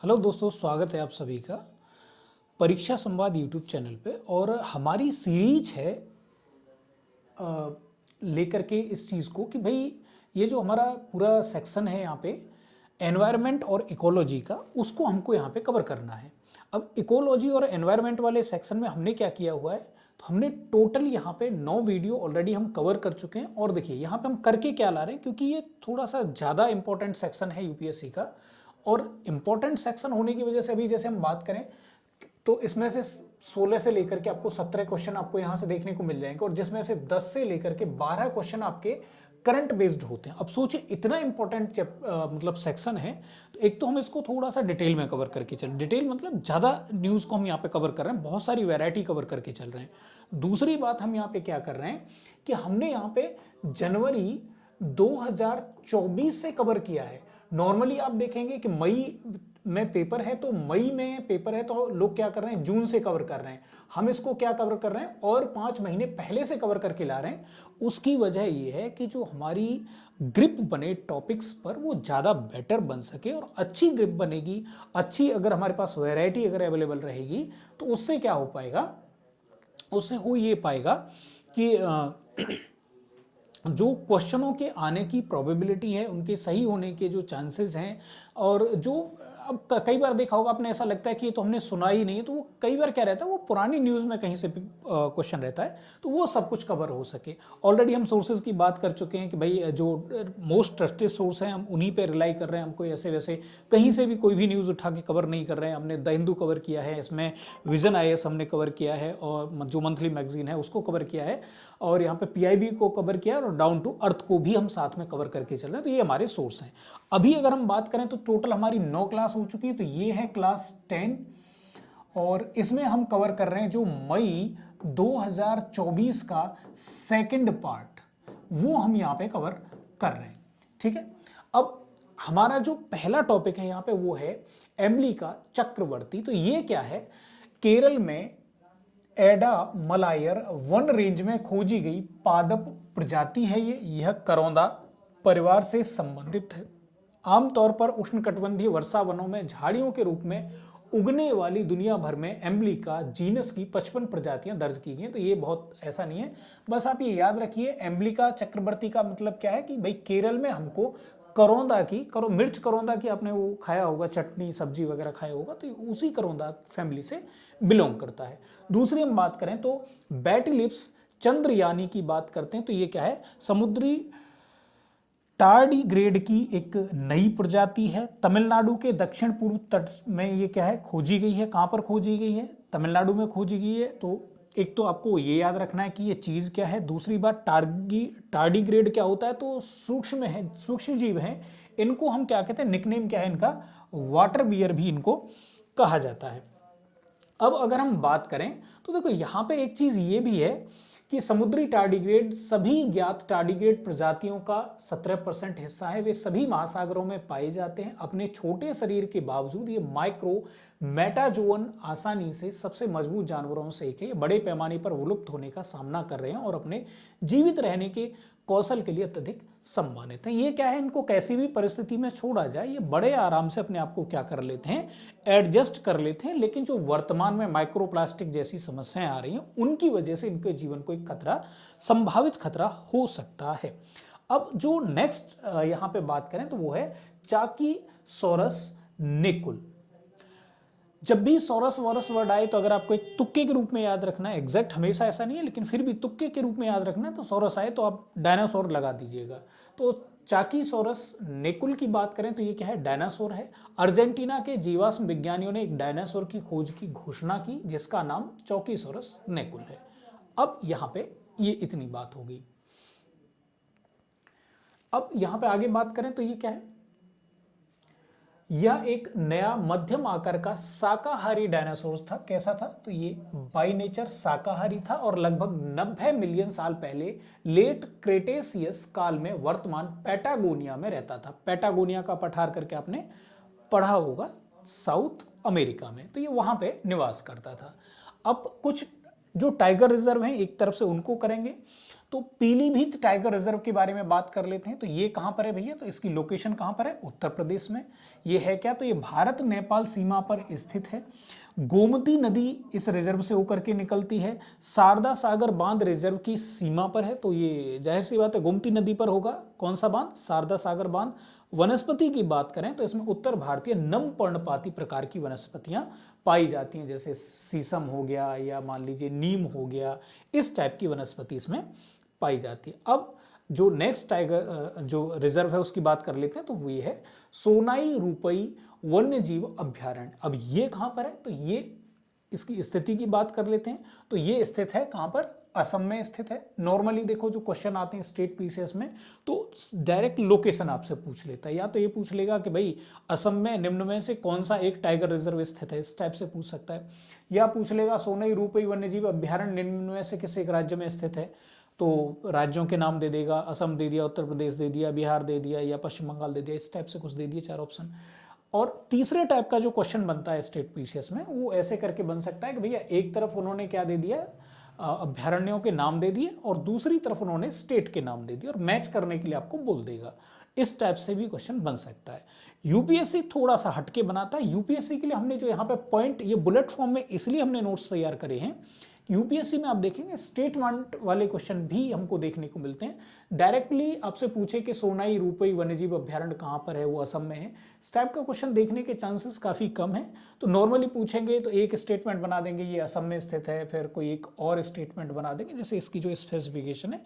Hello दोस्तों, स्वागत है आप सभी का परीक्षा संवाद यूट्यूब चैनल पे। और हमारी सीरीज है लेकर के इस चीज़ को कि भाई ये जो हमारा पूरा सेक्शन है यहाँ पे एनवायरनमेंट और इकोलॉजी का, उसको हमको यहाँ पे कवर करना है। अब इकोलॉजी और एनवायरनमेंट वाले सेक्शन में हमने क्या किया हुआ है, तो हमने टोटल यहाँ पे 9 वीडियो ऑलरेडी हम कवर कर चुके हैं। और देखिए यहाँ पे हम करके क्या ला रहे हैं, क्योंकि ये थोड़ा सा ज़्यादा इंपॉर्टेंट सेक्शन है यूपीएससी का। और इम्पॉर्टेंट सेक्शन होने की वजह से अभी जैसे हम बात करें तो इसमें से 16 से लेकर के आपको 17 क्वेश्चन आपको यहाँ से देखने को मिल जाएंगे, और जिसमें से 10 से लेकर के 12 क्वेश्चन आपके करंट बेस्ड होते हैं। अब सोचिए इतना इंपॉर्टेंट मतलब सेक्शन है, तो एक तो हम इसको थोड़ा सा डिटेल में कवर करके चल, डिटेल मतलब ज़्यादा न्यूज़ को हम यहाँ पे कवर कर रहे हैं, बहुत सारी वैरायटी कवर करके चल रहे हैं। दूसरी बात हम यहाँ पे क्या कर रहे हैं कि हमने यहाँ पे जनवरी 2024 से कवर किया है। नॉर्मली आप देखेंगे कि मई में पेपर है, तो मई में पेपर है तो लोग क्या कर रहे हैं, जून से कवर कर रहे हैं। हम इसको क्या कवर कर रहे हैं और 5 महीने पहले से कवर करके ला रहे हैं। उसकी वजह यह है कि जो हमारी ग्रिप बने टॉपिक्स पर वो ज़्यादा बेटर बन सके, और अच्छी ग्रिप बनेगी, अच्छी अगर हमारे पास वैरायटी अगर अवेलेबल रहेगी तो उससे क्या हो पाएगा, उससे हो ये पाएगा कि जो क्वेश्चनों के आने की प्रोबेबिलिटी है, उनके सही होने के जो चांसेस हैं, और जो अब कई बार देखा होगा आपने, ऐसा लगता है कि ये तो हमने सुना ही नहीं है, तो वो कई बार क्या रहता है, वो पुरानी न्यूज़ में कहीं से भी क्वेश्चन रहता है, तो वो सब कुछ कवर हो सके। ऑलरेडी हम सोर्सेज की बात कर चुके हैं कि भाई जो मोस्ट ट्रस्टेड सोर्स हैं हम उन्हीं पे रिलाई कर रहे हैं। हम कोई ऐसे वैसे कहीं से भी कोई भी न्यूज़ उठा के कवर नहीं कर रहे हैं। हमने द हिंदू कवर किया है, इसमें विजन आईएएस हमने कवर किया है, और जो मंथली मैगजीन है उसको कवर किया है, और यहाँ पे पीआईबी को कवर किया है, और डाउन टू अर्थ को भी हम साथ में कवर करके चल रहे हैं। तो ये हमारे सोर्स हैं। अभी अगर हम बात करें तो टोटल हमारी 9 क्लास हो चुकी है। तो ये है क्लास 10, और इसमें हम कवर कर रहे हैं जो मई 2024 का सेकंड पार्ट, वो हम यहाँ पे कवर कर रहे हैं। ठीक है, अब हमारा जो पहला टॉपिक है यहाँ पे वो है एमली का चक्रवर्ती। तो ये क्या है, केरल में एडा मलायर वन रेंज में खोजी गई पादप प्रजाति है। यह करौंदा परिवार से संबंधित है। आमतौर पर उष्णकटिबंधीय वर्षा वनों में झाड़ियों के रूप में उगने वाली दुनिया भर में एम्बली का जीनस की 55 प्रजातियां दर्ज की गई। तो ये बहुत ऐसा नहीं है, बस आप ये याद रखिए एम्बली का चक्रवर्ती का मतलब क्या है कि भाई केरल में हमको करौंदा की मिर्च करौंदा की आपने वो खाया होगा, चटनी सब्जी वगैरह खाया होगा, तो उसी करौंदा फैमिली से बिलोंग करता है। दूसरी हम बात करें तो बैटिलिप्स चंद्रयानी की बात करते हैं, तो ये क्या है, समुद्री टार्डीग्रेड की एक नई प्रजाति है। तमिलनाडु के दक्षिण पूर्व तट में ये क्या है, खोजी गई है। कहाँ पर खोजी गई है, तमिलनाडु में खोजी गई है। तो एक तो आपको ये याद रखना है कि ये चीज़ क्या है। दूसरी बात टार्डीग्रेड क्या होता है, तो सूक्ष्म है, सूक्ष्म जीव हैं। इनको हम क्या कहते हैं, निकनेम क्या है इनका, वाटर बियर भी इनको कहा जाता है। अब अगर हम बात करें तो देखो यहाँ पे एक चीज़ ये भी है कि समुद्री टार्डिग्रेड सभी ज्ञात टार्डिग्रेड प्रजातियों का 17% हिस्सा है। वे सभी महासागरों में पाए जाते हैं। अपने छोटे शरीर के बावजूद ये माइक्रो मेटाजोअन आसानी से सबसे मजबूत जानवरों से एक है। ये बड़े पैमाने पर विलुप्त होने का सामना कर रहे हैं और अपने जीवित रहने के कौशल के लिए अत्यधिक सम्मानित है। ये क्या है, इनको कैसी भी परिस्थिति में छोड़ा जाए ये बड़े आराम से अपने आप को क्या कर लेते हैं, एडजस्ट कर लेते हैं। लेकिन जो वर्तमान में माइक्रोप्लास्टिक जैसी समस्याएं आ रही हैं उनकी वजह से इनके जीवन को एक खतरा, संभावित खतरा हो सकता है। अब जो नेक्स्ट यहां पे बात करें तो वो है चाकीसोरस नेकुल। जब भी सोरस वोरस वर्ड आए तो अगर आपको एक तुक्के के रूप में याद रखना है, एग्जैक्ट हमेशा ऐसा नहीं है लेकिन फिर भी तुक्के के रूप में याद रखना है, तो सोरस आए तो आप डायनासोर लगा दीजिएगा। तो चाकीसोरस नेकुल की बात करें तो ये क्या है, डायनासोर है। अर्जेंटीना के जीवाश्म विज्ञानियों ने एक डायनासोर की खोज की घोषणा की जिसका नाम चौकीसोरस नेकुल है। अब यहां पे ये इतनी बात होगी। अब यहां पे आगे बात करें तो ये क्या है, यह एक नया मध्यम आकार का शाकाहारी डायनासोर था। कैसा था, तो ये बाई नेचर शाकाहारी था और लगभग 90 मिलियन साल पहले लेट क्रेटेशियस काल में वर्तमान पैटागोनिया में रहता था। पैटागोनिया का पठार करके आपने पढ़ा होगा, साउथ अमेरिका में, तो ये वहां पे निवास करता था। अब कुछ जो टाइगर रिजर्व हैं एक तरफ से उनको करेंगे, तो पीलीभीत टाइगर रिजर्व के बारे में बात कर लेते हैं। तो ये कहां पर है भैया, तो इसकी लोकेशन कहां पर है, उत्तर प्रदेश में। ये है क्या, तो ये भारत नेपाल सीमा पर स्थित है। गोमती नदी इस रिजर्व से होकर के निकलती है। शारदा सागर बांध रिजर्व की सीमा पर है, तो ये जाहिर सी बात है गोमती नदी पर होगा। कौन सा बांध, शारदा सागर बांध। वनस्पति की बात करें तो इसमें उत्तर भारतीय नम पर्णपाती प्रकार की वनस्पतियां पाई जाती हैं, जैसे शीशम हो गया या मान लीजिए नीम हो गया, इस टाइप की वनस्पति इसमें पाई जाती है। अब जो नेक्स्ट टाइगर जो रिजर्व है उसकी बात कर लेते हैं, तो वो ये है सोनाई रूपई वन्य जीव अभ्यारण्य। अब ये कहां पर है, तो ये इसकी स्थिति की बात कर लेते हैं। तो ये स्थित है कहां पर, असम में स्थित है। नॉर्मली देखो जो क्वेश्चन आते हैं स्टेट पीसीएस में, तो डायरेक्ट लोकेशन आपसे पूछ लेता है, या तो ये पूछ लेगा कि भाई असम में निम्न में से कौन सा एक टाइगर रिजर्व स्थित है, इस टाइप से पूछ सकता है। या पूछ लेगा सोनई रूपई वन्यजीव अभ्यारण्य निम्न में से किस एक राज्य में स्थित है, तो राज्यों के नाम दे देगा, असम दे दिया, उत्तर प्रदेश दे दिया, बिहार दे दिया या पश्चिम बंगाल दे दिया, इस टाइप से कुछ दे दिए 4 ऑप्शन। और तीसरे टाइप का जो क्वेश्चन बनता है स्टेट पीसीएस में, वो ऐसे करके बन सकता है कि भैया एक तरफ उन्होंने क्या दे दिया, अभ्यारण्यों के नाम दे दिए, और दूसरी तरफ उन्होंने स्टेट के नाम दे दिए, और मैच करने के लिए आपको बोल देगा। इस टाइप से भी क्वेश्चन बन सकता है। यूपीएससी थोड़ा सा हटके बनाता है। यूपीएससी के लिए हमने जो यहाँ पे पॉइंट ये बुलेट फॉर्म में इसलिए हमने नोट्स तैयार करे हैं, यूपीएससी में आप देखेंगे स्टेटमेंट वाले क्वेश्चन भी हमको देखने को मिलते हैं। डायरेक्टली आपसे पूछे कि सोनाई रूपई वन्यजीव अभ्यारण्य कहाँ पर है, वो असम में है, इस टाइप का क्वेश्चन देखने के चांसेस काफ़ी कम है। तो नॉर्मली पूछेंगे तो एक स्टेटमेंट बना देंगे ये असम में स्थित है, फिर कोई एक और स्टेटमेंट बना देंगे, जैसे इसकी जो स्पेसिफिकेशन है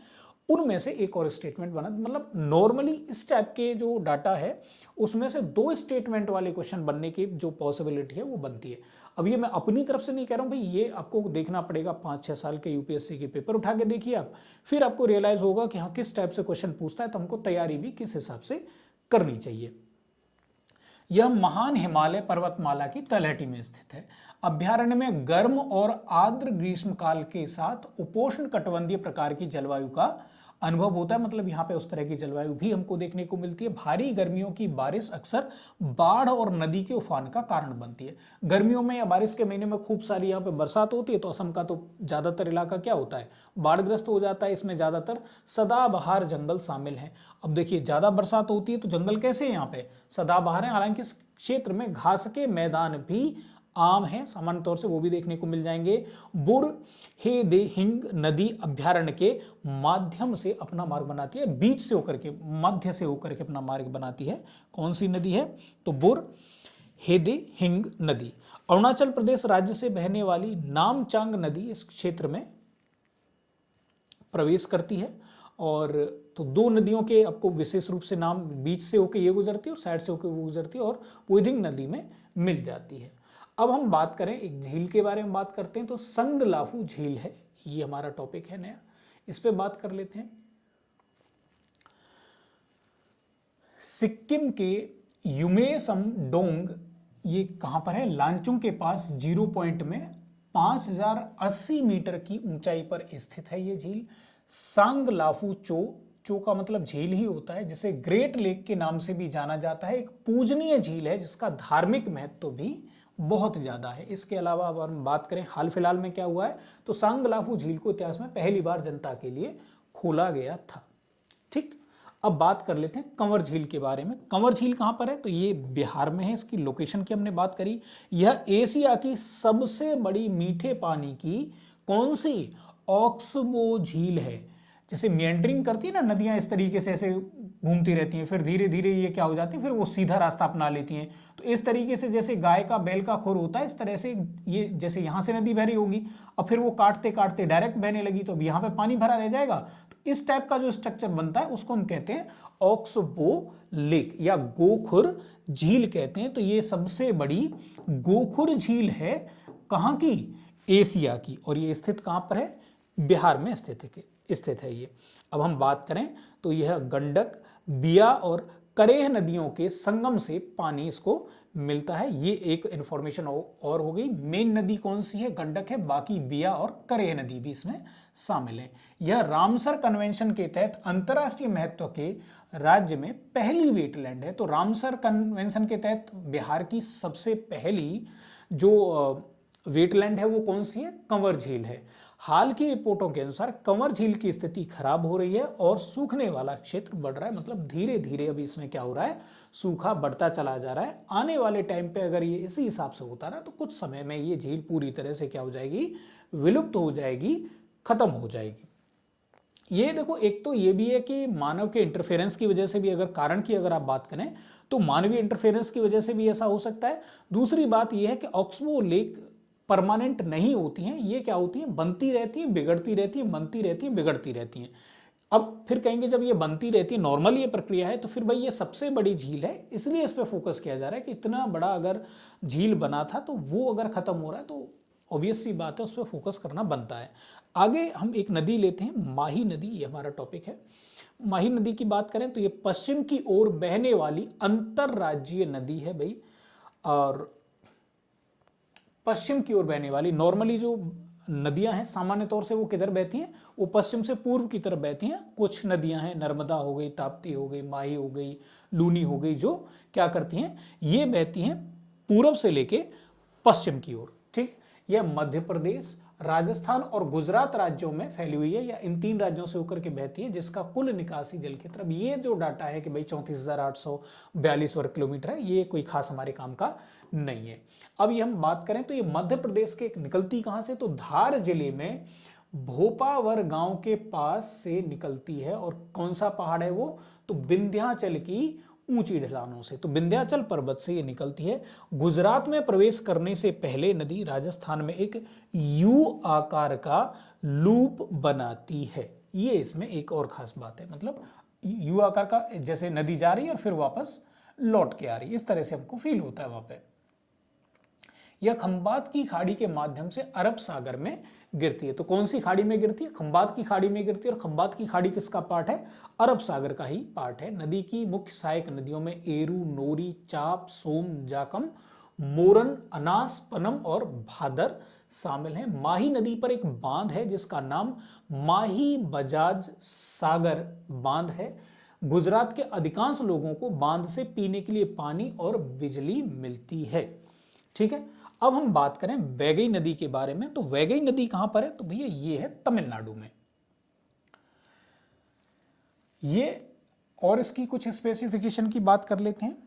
उनमें से एक और स्टेटमेंट बना, मतलब नॉर्मली इस टाइप के जो डाटा है उसमें से 2 स्टेटमेंट वाले क्वेश्चन बनने की जो पॉसिबिलिटी है वो बनती है। अब ये मैं अपनी तरफ से नहीं कह रहा हूँ भाई, ये आपको देखना पड़ेगा, 5-6 साल के यूपीएससी के पेपर उठा के देखिए आप, फिर आपको रियलाइज होगा कि हाँ किस टाइप से क्वेश्चन पूछता है, तो हमको तैयारी भी किस हिसाब से करनी चाहिए। यह महान हिमालय पर्वतमाला की तलहटी में स्थित है। अभ्यारण्य में गर्म और आर्द्र ग्रीष्मकाल के साथ उपोष्ण कटिबंधीय प्रकार की जलवायु का अनुभव होता है, मतलब यहाँ पे उस तरह की जलवायु भी हमको देखने को मिलती है। भारी गर्मियों की बारिश अक्सर बाढ़ और नदी के उफान का कारण बनती है। गर्मियों में या बारिश के महीने में खूब सारी यहाँ पे बरसात होती है, तो असम का तो ज्यादातर इलाका क्या होता है, बाढ़ग्रस्त हो जाता है। इसमें ज्यादातर सदाबहार जंगल शामिल हैं। अब देखिए ज्यादा बरसात होती है तो जंगल कैसे है, यहाँ पे सदाबहार है। हालांकि इस क्षेत्र में घास के मैदान भी आम है सामान्य तौर से, वो भी देखने को मिल जाएंगे। बुर हेदे हिंग नदी अभ्यारण्य के माध्यम से अपना मार्ग बनाती है, बीच से होकर के, मध्य से होकर के अपना मार्ग बनाती है। कौन सी नदी है, तो बुर हेदे हिंग नदी। अरुणाचल प्रदेश राज्य से बहने वाली नामचांग नदी इस क्षेत्र में प्रवेश करती है। और तो 2 नदियों के आपको विशेष रूप से नाम, बीच से होकर ये गुजरती है और साइड से होकर वो गुजरती है, और पुइदिंग नदी में मिल जाती है। अब हम बात करें एक झील के बारे में बात करते हैं, तो संगलाफू झील है, ये हमारा टॉपिक है नया, इस पे बात कर लेते हैं। सिक्किम के युमेसम डोंग, ये कहां पर है, लांचुंग के पास 0 पॉइंट में 5080 मीटर की ऊंचाई पर स्थित है ये झील। सांगलाफू चो का मतलब झील ही होता है, जिसे ग्रेट लेक के नाम से भी जाना जाता है। एक पूजनीय झील है जिसका धार्मिक महत्व भी बहुत ज्यादा है। इसके अलावा अब हम बात करें हाल फिलहाल में क्या हुआ है, तो सांगलाफू झील को इतिहास में पहली बार जनता के लिए खोला गया था। ठीक, अब बात कर लेते हैं कंवर झील के बारे में। कंवर झील कहां पर है, तो ये बिहार में है। इसकी लोकेशन की हमने बात करी। यह एशिया की सबसे बड़ी मीठे पानी की कौन सी ऑक्सबो झील है। जैसे मियंडरिंग करती है ना नदियां, इस तरीके से ऐसे घूमती रहती हैं, फिर धीरे धीरे ये क्या हो जाती है, फिर वो सीधा रास्ता अपना लेती हैं। तो इस तरीके से जैसे गाय का बैल का खुर होता है, इस तरह से ये जैसे यहाँ से नदी बह रही होगी, अब फिर वो काटते काटते डायरेक्ट बहने लगी, तो अब यहाँ पे पानी भरा रह जाएगा। तो इस टाइप का जो स्ट्रक्चर बनता है उसको हम कहते हैं ऑक्सबो लेक या गोखुर झील कहते हैं। तो ये सबसे बड़ी गोखुर झील है, कहाँ की, एशिया की, और ये स्थित कहाँ पर है, बिहार में स्थित है ये। अब हम बात करें तो यह गंडक, बिया और करेह नदियों के संगम से पानी इसको मिलता है। ये एक इंफॉर्मेशन और हो गई। मेन नदी कौन सी है, गंडक है, बाकी बिया और करेह नदी भी इसमें शामिल है। यह रामसर कन्वेंशन के तहत अंतर्राष्ट्रीय महत्व के राज्य में पहली वेटलैंड है। तो रामसर कन्वेंशन के तहत बिहार की सबसे पहली जो वेटलैंड है वो कौन सी है, कंवर झील है। हाल की रिपोर्टों के अनुसार कंवर झील की स्थिति खराब हो रही है और सूखने वाला क्षेत्र बढ़ रहा है, मतलब धीरे धीरे अभी इसमें क्या हो रहा है, सूखा बढ़ता चला जा रहा है। आने वाले टाइम पे अगर ये इसी हिसाब से होता रहा तो कुछ समय में ये झील पूरी तरह से क्या हो जाएगी, विलुप्त हो जाएगी, खत्म हो जाएगी। ये देखो, एक तो ये भी है कि मानव के इंटरफेरेंस की वजह से भी, अगर कारण की अगर आप बात करें तो मानवीय इंटरफेरेंस की वजह से भी ऐसा हो सकता है। दूसरी बात यह है कि ऑक्सबो लेक परमानेंट नहीं होती हैं, ये क्या होती हैं, बनती रहती हैं, बिगड़ती रहती हैं, बनती रहती हैं, बिगड़ती रहती हैं। अब फिर कहेंगे जब ये बनती रहती है, नॉर्मल ये प्रक्रिया है, तो फिर भाई ये सबसे बड़ी झील है, इसलिए इस पर फोकस किया जा रहा है कि इतना बड़ा अगर झील बना था तो वो अगर खत्म हो रहा है तो ऑब्वियस सी बात है, उस पर फोकस करना बनता है। आगे हम एक नदी लेते हैं, माही नदी, ये हमारा टॉपिक है। माही नदी की बात करें तो ये पश्चिम की ओर बहने वाली अंतरराज्यीय नदी है भाई। और पश्चिम की ओर बहने वाली, नॉर्मली जो नदियां हैं सामान्य तौर से वो किधर बहती हैं, वो पश्चिम से पूर्व की तरफ बहती हैं। कुछ नदियां हैं, नर्मदा हो गई, ताप्ती हो गई, माही हो गई, लूनी हो गई, जो क्या करती हैं, ये बहती हैं पूर्व से लेके पश्चिम की ओर। ठीक, यह मध्य प्रदेश, राजस्थान और गुजरात राज्यों में फैली हुई है, या इन तीन राज्यों से होकर के बहती है, जिसका कुल निकासी जल क्षेत्र, अब ये जो डाटा है कि भाई 34,842 वर्ग किलोमीटर है, ये कोई खास हमारे काम का नहीं है। अब ये हम बात करें तो ये मध्य प्रदेश के निकलती कहां से, तो धार जिले में भोपावर गांव के पास से निकलती है। और कौन सा पहाड़ है वो, तो विंध्याचल की ऊंची ढलानों से, तो विंध्याचल पर्वत से ये निकलती है। गुजरात में प्रवेश करने से पहले नदी राजस्थान में एक यू आकार का लूप बनाती है। ये इसमें एक और खास बात है, मतलब यू आकार का, जैसे नदी जा रही है और फिर वापस लौट के आ रही है, इस तरह से हमको फील होता है वहां पे। यह खंबात की खाड़ी के माध्यम से अरब सागर में गिरती है। तो कौन सी खाड़ी में गिरती है, खंबात की खाड़ी में गिरती है। और खंबात की खाड़ी किसका पार्ट है, अरब सागर का ही पार्ट है। नदी की मुख्य सहायक नदियों में एरू, नोरी, चाप, सोम, जाकम, मोरन, अनास, पनम और भादर शामिल हैं। माही नदी पर एक बांध है जिसका नाम माही बजाज सागर बांध है। गुजरात के अधिकांश लोगों को बांध से पीने के लिए पानी और बिजली मिलती है। ठीक है, अब हम बात करें वैगई नदी के बारे में, तो वैगई नदी कहां पर है, तो भैया ये है तमिलनाडु में। ये, और इसकी कुछ स्पेसिफिकेशन की बात कर लेते हैं।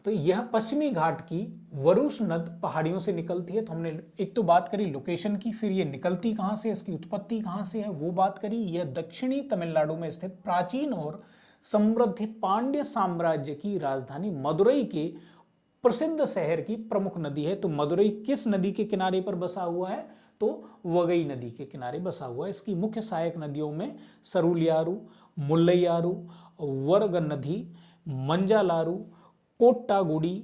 तो यह पश्चिमी घाट की वरुष नद पहाड़ियों से निकलती है। तो हमने एक तो बात करी लोकेशन की, फिर ये निकलती कहां से, इसकी उत्पत्ति कहां से है वो बात करी। यह दक्षिणी तमिलनाडु में स्थित प्राचीन और समृद्ध पांड्य साम्राज्य की राजधानी मदुरई के प्रसिद्ध शहर की प्रमुख नदी है। तो मदुरई किस नदी के किनारे पर बसा हुआ है, तो वगई नदी के किनारे बसा हुआ है। इसकी मुख्य सहायक नदियों में सरुलियारू, मुल्लैयारू, वरगनधी, मंजालारू, कोट्टागुडी,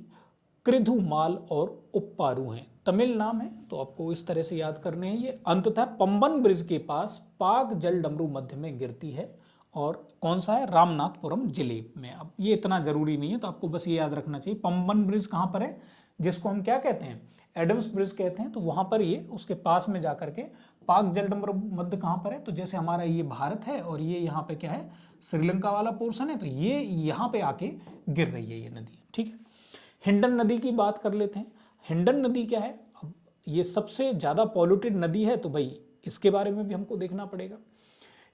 कृधुमाल और उप्पारू हैं। तमिल नाम है तो आपको इस तरह से याद करने हैं। ये अंततः पंबन ब्रिज के पास पाक जल डमरू मध्य में गिरती है। और कौन सा है, रामनाथपुरम जिले में। अब ये इतना जरूरी नहीं है, तो आपको बस ये याद रखना चाहिए। पंबन ब्रिज कहां पर है, जिसको हम क्या कहते हैं, एडम्स ब्रिज कहते हैं, तो वहां पर ये उसके पास में जाकर के पाक जलडमरू मध्य कहां पर है, तो जैसे हमारा ये भारत है और ये यहाँ पे क्या है, श्रीलंका वाला पोर्शन है, तो ये यहाँ पे आके गिर रही है ये नदी। ठीक है, हिंडन नदी की बात कर लेते हैं। हिंडन नदी क्या है, अब ये सबसे ज्यादा पॉल्यूटेड नदी है, तो भाई इसके बारे में भी हमको देखना पड़ेगा।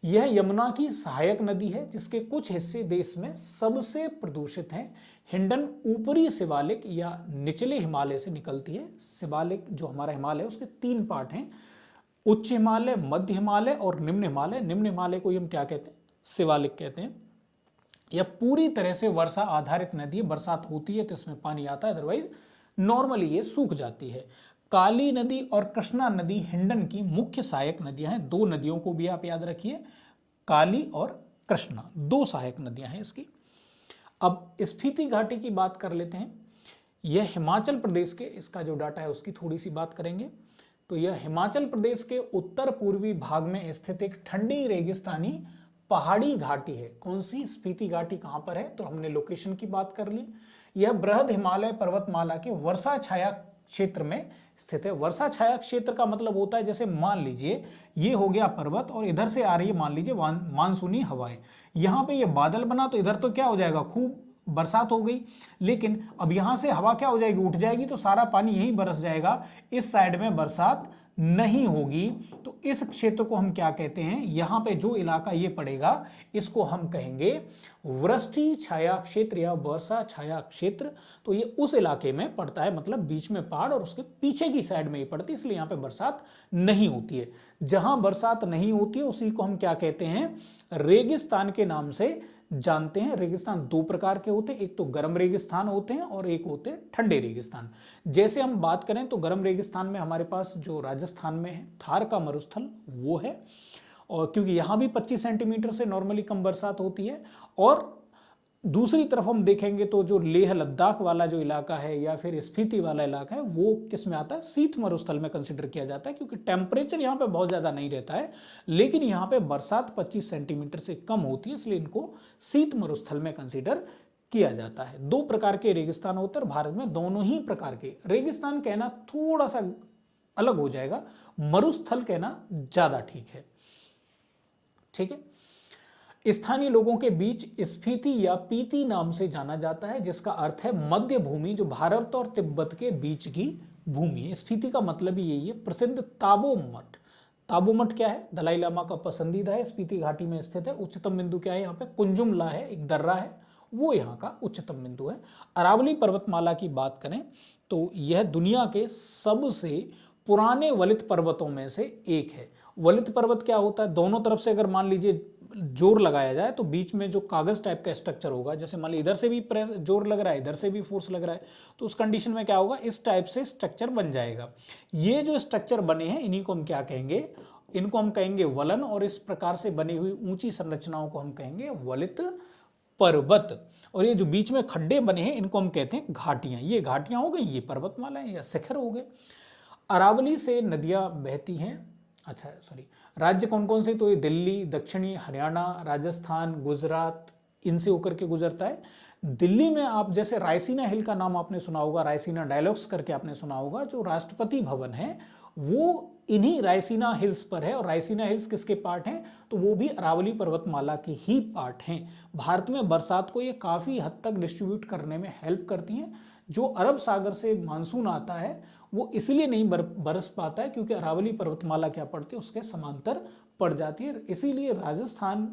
यह यमुना की सहायक नदी है, जिसके कुछ हिस्से देश में सबसे प्रदूषित हैं। हिंडन ऊपरी शिवालिक या निचले हिमालय से निकलती है। शिवालिक जो हमारा हिमालय है उसके तीन पार्ट हैं, उच्च हिमालय, मध्य हिमालय और निम्न हिमालय। निम्न हिमालय को हम क्या कहते हैं, शिवालिक कहते हैं। यह पूरी तरह से वर्षा आधारित नदी है, बरसात होती है तो इसमें पानी आता है, अदरवाइज नॉर्मली ये सूख जाती है। काली नदी और कृष्णा नदी हिंडन की मुख्य सहायक नदियां हैं। दो नदियों को भी आप याद रखिए, काली और कृष्णा, दो सहायक नदियां हैं इसकी। अब स्पीति घाटी की बात कर लेते हैं। यह हिमाचल प्रदेश के, इसका जो डाटा है उसकी थोड़ी सी बात करेंगे। तो यह हिमाचल प्रदेश के उत्तर पूर्वी भाग में स्थित एक ठंडी रेगिस्तानी पहाड़ी घाटी है। कौन सी, स्पीति घाटी कहां पर है, तो हमने लोकेशन की बात कर ली। यह बृहद हिमालय पर्वतमाला के वर्षा छाया क्षेत्र में स्थित है। वर्षा छाया क्षेत्र का मतलब होता है, जैसे मान लीजिए ये हो गया पर्वत और इधर से आ रही है मान लीजिए मानसूनी हवाएं, यहां पे ये बादल बना तो इधर तो क्या हो जाएगा, खूब बरसात हो गई। लेकिन अब यहां से हवा क्या हो जाएगी, उठ जाएगी, तो सारा पानी यहीं बरस जाएगा, इस साइड में बरसात नहीं होगी तो इस क्षेत्र को हम क्या कहते हैं, यहां पे जो इलाका ये पड़ेगा इसको हम कहेंगे वृष्टि छाया क्षेत्र या वर्षा छाया क्षेत्र। तो ये उस इलाके में पड़ता है, मतलब बीच में पहाड़ और उसके पीछे की साइड में ये पड़ती है, इसलिए यहां पे बरसात नहीं होती है। जहां बरसात नहीं होती है उसी को हम क्या कहते हैं, रेगिस्तान के नाम से जानते हैं। रेगिस्तान दो प्रकार के होते हैं, एक तो गर्म रेगिस्तान होते हैं और एक होते हैं ठंडे रेगिस्तान। जैसे हम बात करें तो गर्म रेगिस्तान में हमारे पास जो राजस्थान में है थार का मरुस्थल वो है, और क्योंकि यहाँ भी 25 सेंटीमीटर से नॉर्मली कम बरसात होती है। और दूसरी तरफ हम देखेंगे तो जो लेह लद्दाख वाला जो इलाका है या फिर स्पीति वाला इलाका है वो किस में आता है, शीत मरुस्थल में कंसिडर किया जाता है, क्योंकि टेम्परेचर यहाँ पे बहुत ज़्यादा नहीं रहता है लेकिन यहाँ पे बरसात 25 सेंटीमीटर से कम होती है, इसलिए इनको शीत मरुस्थल में कंसिडर किया जाता है। दो प्रकार के रेगिस्तान होते हैं भारत में, दोनों ही प्रकार के रेगिस्तान कहना थोड़ा सा अलग हो जाएगा, मरुस्थल कहना ज़्यादा ठीक है। ठीक है, स्थानीय लोगों के बीच स्फीति या पीती नाम से जाना जाता है, जिसका अर्थ है मध्य भूमि, जो भारत और तिब्बत के बीच की भूमि है। स्फीति का मतलब ही यही है। प्रसिद्ध ताबो मठ, ताबो मठ क्या है, दलाई लामा का पसंदीदा है, स्पीति घाटी में स्थित है। उच्चतम बिंदु क्या है यहाँ पे, कुंजुमला है, एक दर्रा है, वो यहाँ का उच्चतम बिंदु है। अरावली पर्वतमाला की बात करें तो यह दुनिया के सबसे पुराने वलित पर्वतों में से एक है। वलित पर्वत क्या होता है, दोनों तरफ से अगर मान लीजिए जोर लगाया जाए तो बीच में जो कागज टाइप का स्ट्रक्चर होगा, जैसे मान लीजिए इधर से भी प्रेस जोर लग रहा है, इधर से भी फोर्स लग रहा है, तो उस कंडीशन में क्या होगा, इस टाइप से स्ट्रक्चर बन जाएगा। ये जो स्ट्रक्चर बने हैं इन्हीं को हम क्या कहेंगे, इनको हम कहेंगे वलन, और इस प्रकार से बनी हुई ऊंची संरचनाओं को हम कहेंगे वलित पर्वत। और ये जो बीच में खड्डे बने हैं इनको हम कहते हैं घाटियां। ये घाटियां हो गई, ये पर्वतमालाएं या शिखर हो गए। अरावली से नदियां बहती हैं, अच्छा सॉरी, राज्य कौन कौन से, तो ये दिल्ली, दक्षिणी हरियाणा, राजस्थान, गुजरात, इनसे होकर के गुजरता है। दिल्ली में आप जैसे रायसीना हिल का नाम आपने सुना होगा, रायसीना डायलॉग्स करके आपने सुना होगा, जो राष्ट्रपति भवन है वो इन्हीं रायसीना हिल्स पर है। और रायसीना हिल्स किसके पार्ट हैं, तो वो भी अरावली पर्वतमाला के ही पार्ट हैं। भारत में बरसात को ये काफ़ी हद तक डिस्ट्रीब्यूट करने में हेल्प करती हैं। जो अरब सागर से मानसून आता है वो इसलिए नहीं बरस पाता है क्योंकि अरावली पर्वतमाला क्या पड़ती है, उसके समांतर पड़ जाती है। इसीलिए राजस्थान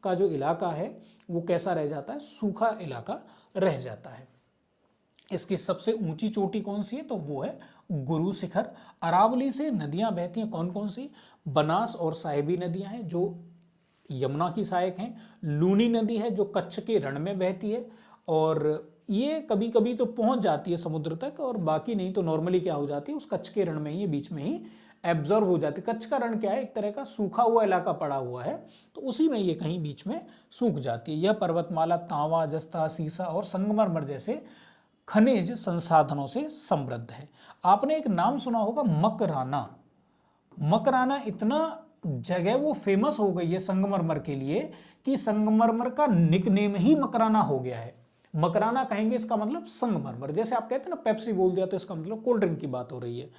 का जो इलाका है वो कैसा रह जाता है, सूखा इलाका रह जाता है। इसकी सबसे ऊंची चोटी कौन सी है, तो वो है गुरु शिखर। अरावली से नदियां बहती हैं, कौन कौन सी, बनास और साहिबी नदियां हैं जो यमुना की सहायक हैं। लूनी नदी है जो कच्छ के रण में बहती है, और ये कभी कभी तो पहुंच जाती है समुद्र तक, और बाकी नहीं तो नॉर्मली क्या हो जाती है, उस कच्छ के रण में ही, बीच में ही एब्जॉर्ब हो जाती है। कच्छ का रण क्या है, एक तरह का सूखा हुआ इलाका पड़ा हुआ है, तो उसी में ये कहीं बीच में सूख जाती है। यह पर्वतमाला तांबा, जस्ता, सीसा और संगमरमर जैसे खनिज संसाधनों से समृद्ध है। आपने एक नाम सुना होगा मकराना। मकराना इतना जगह वो फेमस हो गई है संगमरमर के लिए कि संगमरमर का निकनेम ही मकराना हो गया है। मकराना कहेंगे इसका मतलब संगमरमर। जैसे आप कहते हैं ना पेप्सी बोल दिया तो इसका मतलब कोल्ड ड्रिंक की बात हो रही है।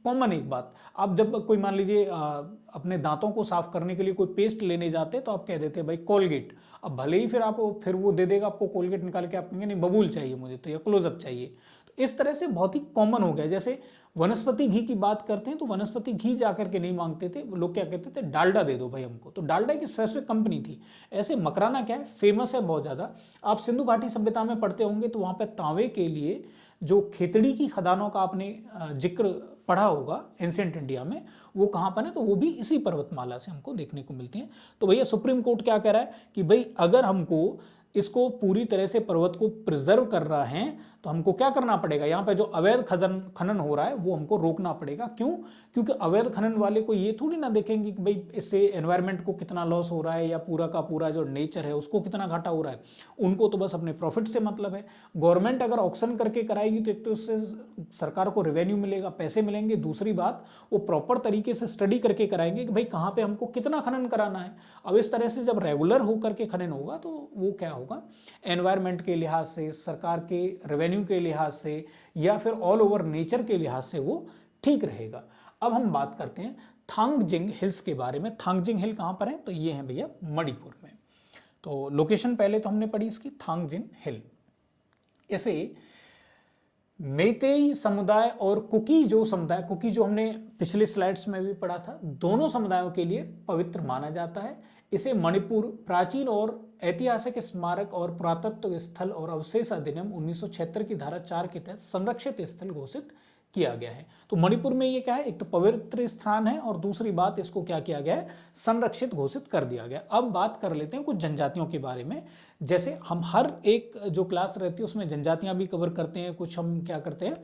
कॉमन एक बात, आप जब कोई मान लीजिए अपने दांतों को साफ करने के लिए कोई पेस्ट लेने जाते हैं तो आप कह देते हैं भाई कोलगेट। अब भले ही फिर वो दे देगा आपको कोलगेट निकाल के, आप कहेंगे नहीं बबूल चाहिए मुझे तो, या क्लोजअप चाहिए। तो इस तरह से बहुत ही कॉमन हो गया। जैसे वनस्पति घी की बात करते हैं तो वनस्पति घी जाकर के नहीं मांगते थे लोग, क्या कहते थे, डालडा दे दो भाई हमको, तो डालडा की स्पेसिफिक कंपनी थी। ऐसे मकराना क्या है, फेमस है बहुत ज़्यादा। आप सिंधु घाटी सभ्यता में पढ़ते होंगे तो वहाँ पर तांबे के लिए जो खेतड़ी की खदानों का आपने जिक्र पढ़ा होगा एंशिएंट इंडिया में, वो कहाँ पर है, तो वो भी इसी पर्वतमाला से हमको देखने को मिलती हैं। तो भैया सुप्रीम कोर्ट क्या कह रहा है कि भाई अगर हमको इसको पूरी तरह से पर्वत को प्रिजर्व कर रहा है तो हमको क्या करना पड़ेगा, यहाँ पे जो अवैध खनन हो रहा है वो हमको रोकना पड़ेगा। क्यों, क्योंकि अवैध खनन वाले को ये थोड़ी ना देखेंगे कि भाई इससे एनवायरनमेंट को कितना लॉस हो रहा है या पूरा का पूरा जो नेचर है उसको कितना घाटा हो रहा है। उनको तो बस अपने प्रॉफिट से मतलब है। गवर्नमेंट अगर ऑक्शन करके कराएगी तो एक तो उससे सरकार को रेवेन्यू मिलेगा, पैसे मिलेंगे। दूसरी बात, वो प्रॉपर तरीके से स्टडी करके कराएंगे कि भाई कहाँ पे हमको कितना खनन कराना है। अब इस तरह से जब रेगुलर होकर के खनन होगा तो वो क्या होगा, एनवायरनमेंट के लिहाज से, सरकार के रेवेन्यू के लिहाज से, या फिर ऑल ओवर नेचर के लिहाज से वो ठीक रहेगा। अब हम बात करते हैं थांगजिंग हिल्स के बारे में। थांगजिंग हिल कहाँ पर है, तो ये है भैया मणिपुर में। तो लोकेशन पहले तो हमने पढ़ी इसकी, थांगजिंग हिल। इसे मेइतेई समुदाय और कुकी जो समुदाय, कुकी जो हमने पिछले स्लाइड्स में भी पढ़ा था, दोनों समुदायों के लिए पवित्र माना जाता है। इसे मणिपुर प्राचीन और ऐतिहासिक स्मारक और पुरातत्व स्थल और अवशेष अधिनियम 1976 की धारा 4 के तहत संरक्षित स्थल घोषित किया गया है। तो मणिपुर में ये क्या है, एक तो पवित्र स्थान है और दूसरी बात इसको क्या किया गया है, संरक्षित घोषित कर दिया गया। अब बात कर लेते हैं कुछ जनजातियों के बारे में। जैसे हम हर एक जो क्लास रहती है उसमें जनजातियां भी कवर करते हैं, कुछ हम क्या करते हैं,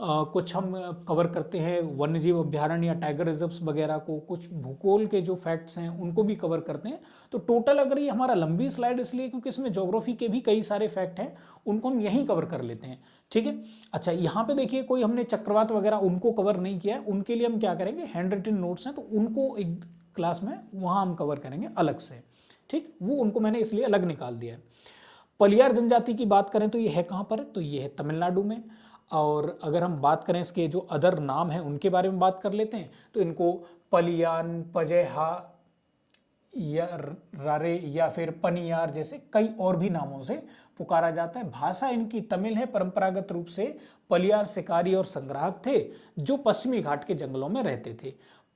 कुछ हम कवर करते हैं वन्यजीव अभ्यारण्य या टाइगर रिजर्व्स वगैरह को, कुछ भूगोल के जो फैक्ट्स हैं उनको भी कवर करते हैं। तो टोटल अगर ये हमारा लंबी स्लाइड इसलिए क्योंकि इसमें ज्योग्राफी के भी कई सारे फैक्ट हैं, उनको हम यहीं कवर कर लेते हैं, ठीक है। अच्छा, यहाँ पे देखिए कोई हमने चक्रवात वगैरह उनको कवर नहीं किया है, उनके लिए हम क्या करेंगे, हैंड रिटन नोट्स हैं तो उनको एक क्लास में वहाँ हम कवर करेंगे अलग से, ठीक। वो उनको मैंने इसलिए अलग निकाल दिया है। पलियार जनजाति की बात करें तो ये है कहाँ पर, तो ये है तमिलनाडु में। और अगर हम बात करें इसके जो अदर नाम हैं उनके बारे में बात कर लेते हैं, तो इनको पलियान, पजेहा या रारे या फिर पनियार जैसे कई और भी नामों से पुकारा जाता है। भाषा इनकी तमिल है। परंपरागत रूप से पलियार शिकारी और संग्राहक थे जो पश्चिमी घाट के जंगलों में रहते थे।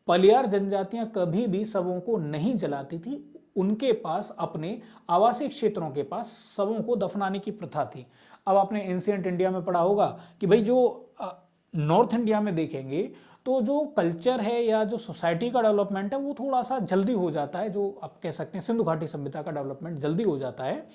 पलियार जनजातियां कभी भी शवों को नहीं जलाती थी, उनके पास अपने आवासीय क्षेत्रों के पास शवों को दफनाने की प्रथा थी। अब आपने एंशियंट इंडिया में पढ़ा होगा कि भाई जो नॉर्थ इंडिया में देखेंगे तो जो कल्चर है या जो सोसाइटी का डेवलपमेंट है वो थोड़ा सा जल्दी हो जाता है, जो आप कह सकते हैं सिंधु घाटी सभ्यता का डेवलपमेंट जल्दी हो जाता है।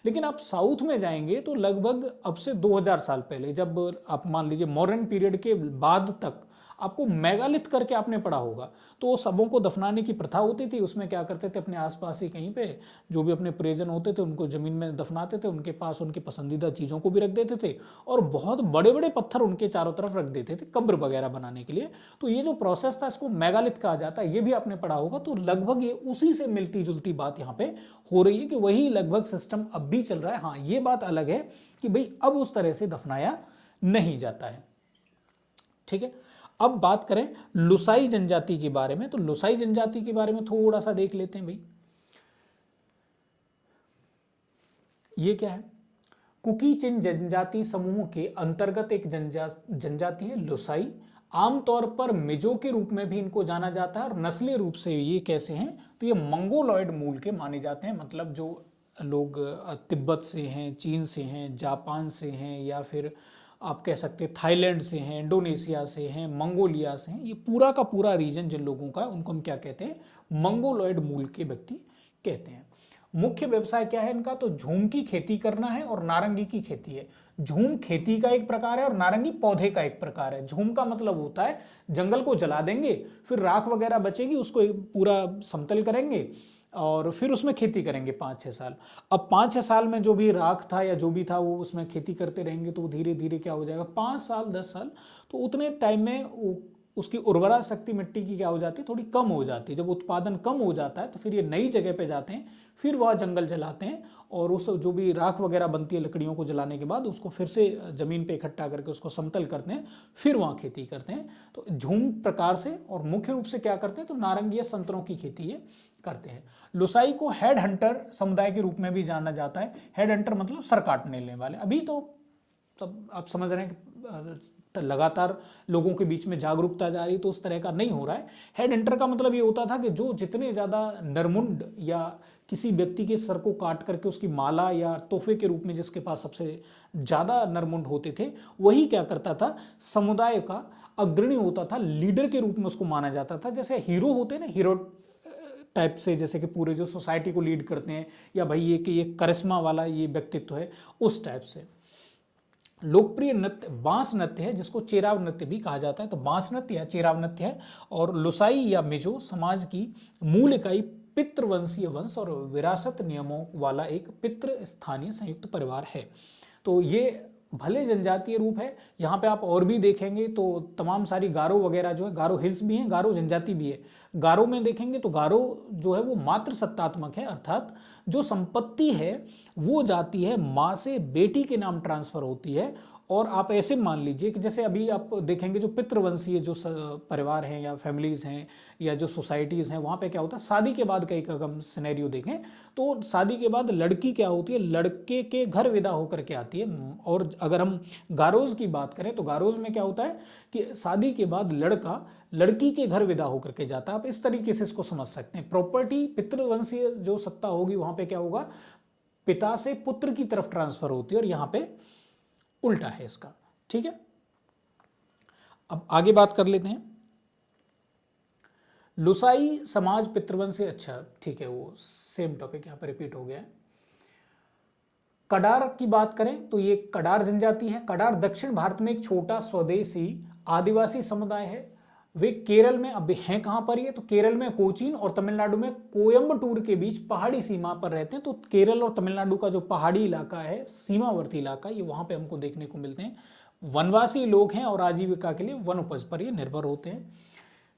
लेकिन आप साउथ में जाएंगे तो लगभग अब से 2000 साल पहले, जब आप मान लीजिए मॉडर्न पीरियड के बाद तक आपको मेगालिथ करके आपने पढ़ा होगा, तो शवों को दफनाने की प्रथा होती थी। उसमें क्या करते थे, अपने आसपास ही कहीं पे जो भी अपने परिजन होते थे उनको जमीन में दफनाते थे, उनके पास उनकी पसंदीदा चीज़ों को भी रख देते थे और बहुत बड़े बड़े पत्थर उनके चारों तरफ रख देते थे कब्र वगैरह बनाने के लिए। तो ये जो प्रोसेस था इसको मेगालिथ कहा जाता है, ये भी आपने पढ़ा होगा। तो लगभग ये उसी से मिलती जुलती बात यहाँ पे हो रही है कि वही लगभग सिस्टम अब भी चल रहा है। हाँ, ये बात अलग है कि भाई अब उस तरह से दफनाया नहीं जाता है, ठीक है। अब बात करें लुसाई जनजाति के बारे में, तो लुसाई जनजाति के बारे में थोड़ा सा देख लेते हैं भाई। ये क्या है, कुकी चिन जनजाति समूह के अंतर्गत एक जनजाति है लुसाई। आमतौर पर मिजो के रूप में भी इनको जाना जाता है और नस्लीय रूप से ये कैसे हैं, तो ये मंगोलॉयड मूल के माने जाते हैं। मतलब जो लोग तिब्बत से हैं, चीन से हैं, जापान से हैं, या फिर आप कह सकते हैं थाईलैंड से हैं, इंडोनेशिया से हैं, मंगोलिया से हैं, ये पूरा का पूरा रीजन जिन लोगों का उनको हम क्या कहते हैं, मंगोलॉयड मूल के व्यक्ति कहते हैं। मुख्य व्यवसाय क्या है इनका, तो झूम की खेती करना है और नारंगी की खेती है। झूम खेती का एक प्रकार है और नारंगी पौधे का एक प्रकार है। झूम का मतलब होता है जंगल को जला देंगे, फिर राख वगैरह बचेगी उसको पूरा समतल करेंगे और फिर उसमें खेती करेंगे 5-6 साल। अब 5-6 साल में जो भी राख था या जो भी था वो उसमें खेती करते रहेंगे तो धीरे धीरे क्या हो जाएगा, 5 साल 10 साल, तो उतने टाइम में उसकी उर्वरा शक्ति मिट्टी की क्या हो जाती है, थोड़ी कम हो जाती है। जब उत्पादन कम हो जाता है तो फिर ये नई जगह पे जाते हैं, फिर वह जंगल जलाते हैं और उस जो भी राख वगैरह बनती है लकड़ियों को जलाने के बाद उसको फिर से ज़मीन पे इकट्ठा करके उसको समतल करते हैं, फिर वहाँ खेती करते हैं। तो झूम प्रकार से और मुख्य रूप से क्या करते हैं, तो नारंगी या संतरों की खेती ये करते हैं। लुसाई को हेड हंटर समुदाय के रूप में भी जाना जाता है। हेड हंटर मतलब सर काटने लेने वाले। अभी तो तब आप समझ रहे हैं कि लगातार लोगों के बीच में जागरूकता जा रही, तो उस तरह का नहीं हो रहा है। हेड हंटर का मतलब ये होता था कि जो जितने ज़्यादा नरमुंड या किसी व्यक्ति के सर को काट करके उसकी माला या तोहफे के रूप में जिसके पास सबसे ज़्यादा नरमुंड होते थे, वही क्या करता था, समुदाय का अग्रणी होता था, लीडर के रूप में उसको माना जाता था। जैसे हीरो होते हैं ना, हीरो टाइप से, जैसे कि पूरे जो सोसाइटी को लीड करते हैं, या भाई ये कि ये करिश्मा वाला ये व्यक्तित्व है, उस टाइप से। लोकप्रिय नृत्य बांस नृत्य है जिसको चेराव नृत्य भी कहा जाता है। तो बांस नृत्य या चेराव नृत्य है। और लुसाई या मिजो समाज की मूल इकाई पितृवंशीय वंश और विरासत नियमों वाला एक पितृ स्थानीय संयुक्त परिवार है। तो ये भले जनजातीय रूप है। यहाँ पे आप और भी देखेंगे तो तमाम सारी गारो वगैरह जो है, गारो हिल्स भी हैं, गारो जनजाति भी है। गारो में देखेंगे तो गारो जो है वो मातृ सत्तात्मक है, अर्थात जो संपत्ति है वो जाती है माँ से बेटी के नाम ट्रांसफर होती है और आप ऐसे मान लीजिए कि जैसे अभी आप देखेंगे जो पितृवंशीय जो परिवार हैं या फैमिलीज हैं या जो सोसाइटीज़ हैं, वहाँ पे क्या होता है, शादी के बाद का एक अगर हम सिनेरियो देखें तो शादी के बाद लड़की क्या होती है, लड़के के घर विदा होकर के आती है। और अगर हम गारोज की बात करें तो गारोज में क्या होता है कि शादी के बाद लड़का लड़की के घर विदा होकर के जाता है। आप इस तरीके से इसको समझ सकते हैं। प्रॉपर्टी पितृवंशीय जो सत्ता होगी वहाँ पे क्या होगा, पिता से पुत्र की तरफ ट्रांसफर होती है, और यहाँ पे उल्टा है इसका। ठीक है, अब आगे बात कर लेते हैं। लुसाई समाज पितृवंश से, अच्छा ठीक है, वो सेम टॉपिक यहां पर रिपीट हो गया है। कडार की बात करें तो ये कडार जनजाति है। कडार दक्षिण भारत में एक छोटा स्वदेशी आदिवासी समुदाय है। वे केरल में अब हैं कहां पर, ये तो केरल में कोचीन और तमिलनाडु में कोयम्बटूर के बीच पहाड़ी सीमा पर रहते हैं। तो केरल और तमिलनाडु का जो पहाड़ी इलाका है, सीमावर्ती इलाका, ये वहां पे हमको देखने को मिलते हैं। वनवासी लोग हैं और आजीविका के लिए वन उपज पर ये निर्भर होते हैं।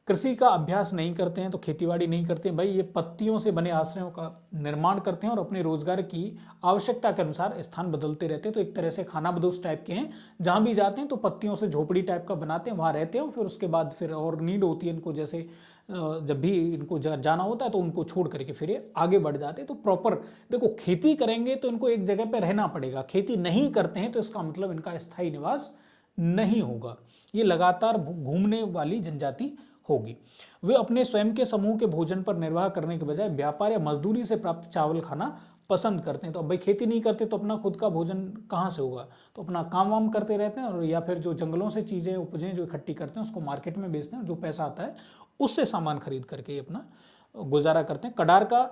कृषि का अभ्यास नहीं करते हैं, तो खेतीबाड़ी नहीं करते हैं भाई, ये पत्तियों से बने आश्रयों का निर्माण करते हैं और अपने रोजगार की आवश्यकता के अनुसार स्थान बदलते रहते हैं। तो एक तरह से खाना बदोश टाइप के हैं, जहाँ भी जाते हैं तो पत्तियों से झोपड़ी टाइप का बनाते हैं, वहाँ रहते हैं। फिर उसके बाद फिर और नीड होती है इनको, जैसे जब भी इनको जाना होता है तो उनको छोड़ करके फिर ये आगे बढ़ जाते हैं। तो प्रॉपर देखो, खेती करेंगे तो इनको एक जगह पर रहना पड़ेगा, खेती नहीं करते हैं तो इसका मतलब इनका स्थायी निवास नहीं होगा। ये लगातार घूमने वाली जनजाति होगी। वे अपने स्वयं के समूह के भोजन पर निर्वाह करने के बजाय व्यापार या मजदूरी से प्राप्त चावल खाना पसंद करते हैं। तो अब भाई खेती नहीं करते तो अपना खुद का भोजन कहाँ से होगा, तो अपना काम वाम करते रहते हैं, और या फिर जो जंगलों से चीज़ें उपजें जो इकट्ठी करते हैं उसको मार्केट में बेचते हैं, जो पैसा आता है उससे सामान खरीद करके अपना गुजारा करते हैं। कडार का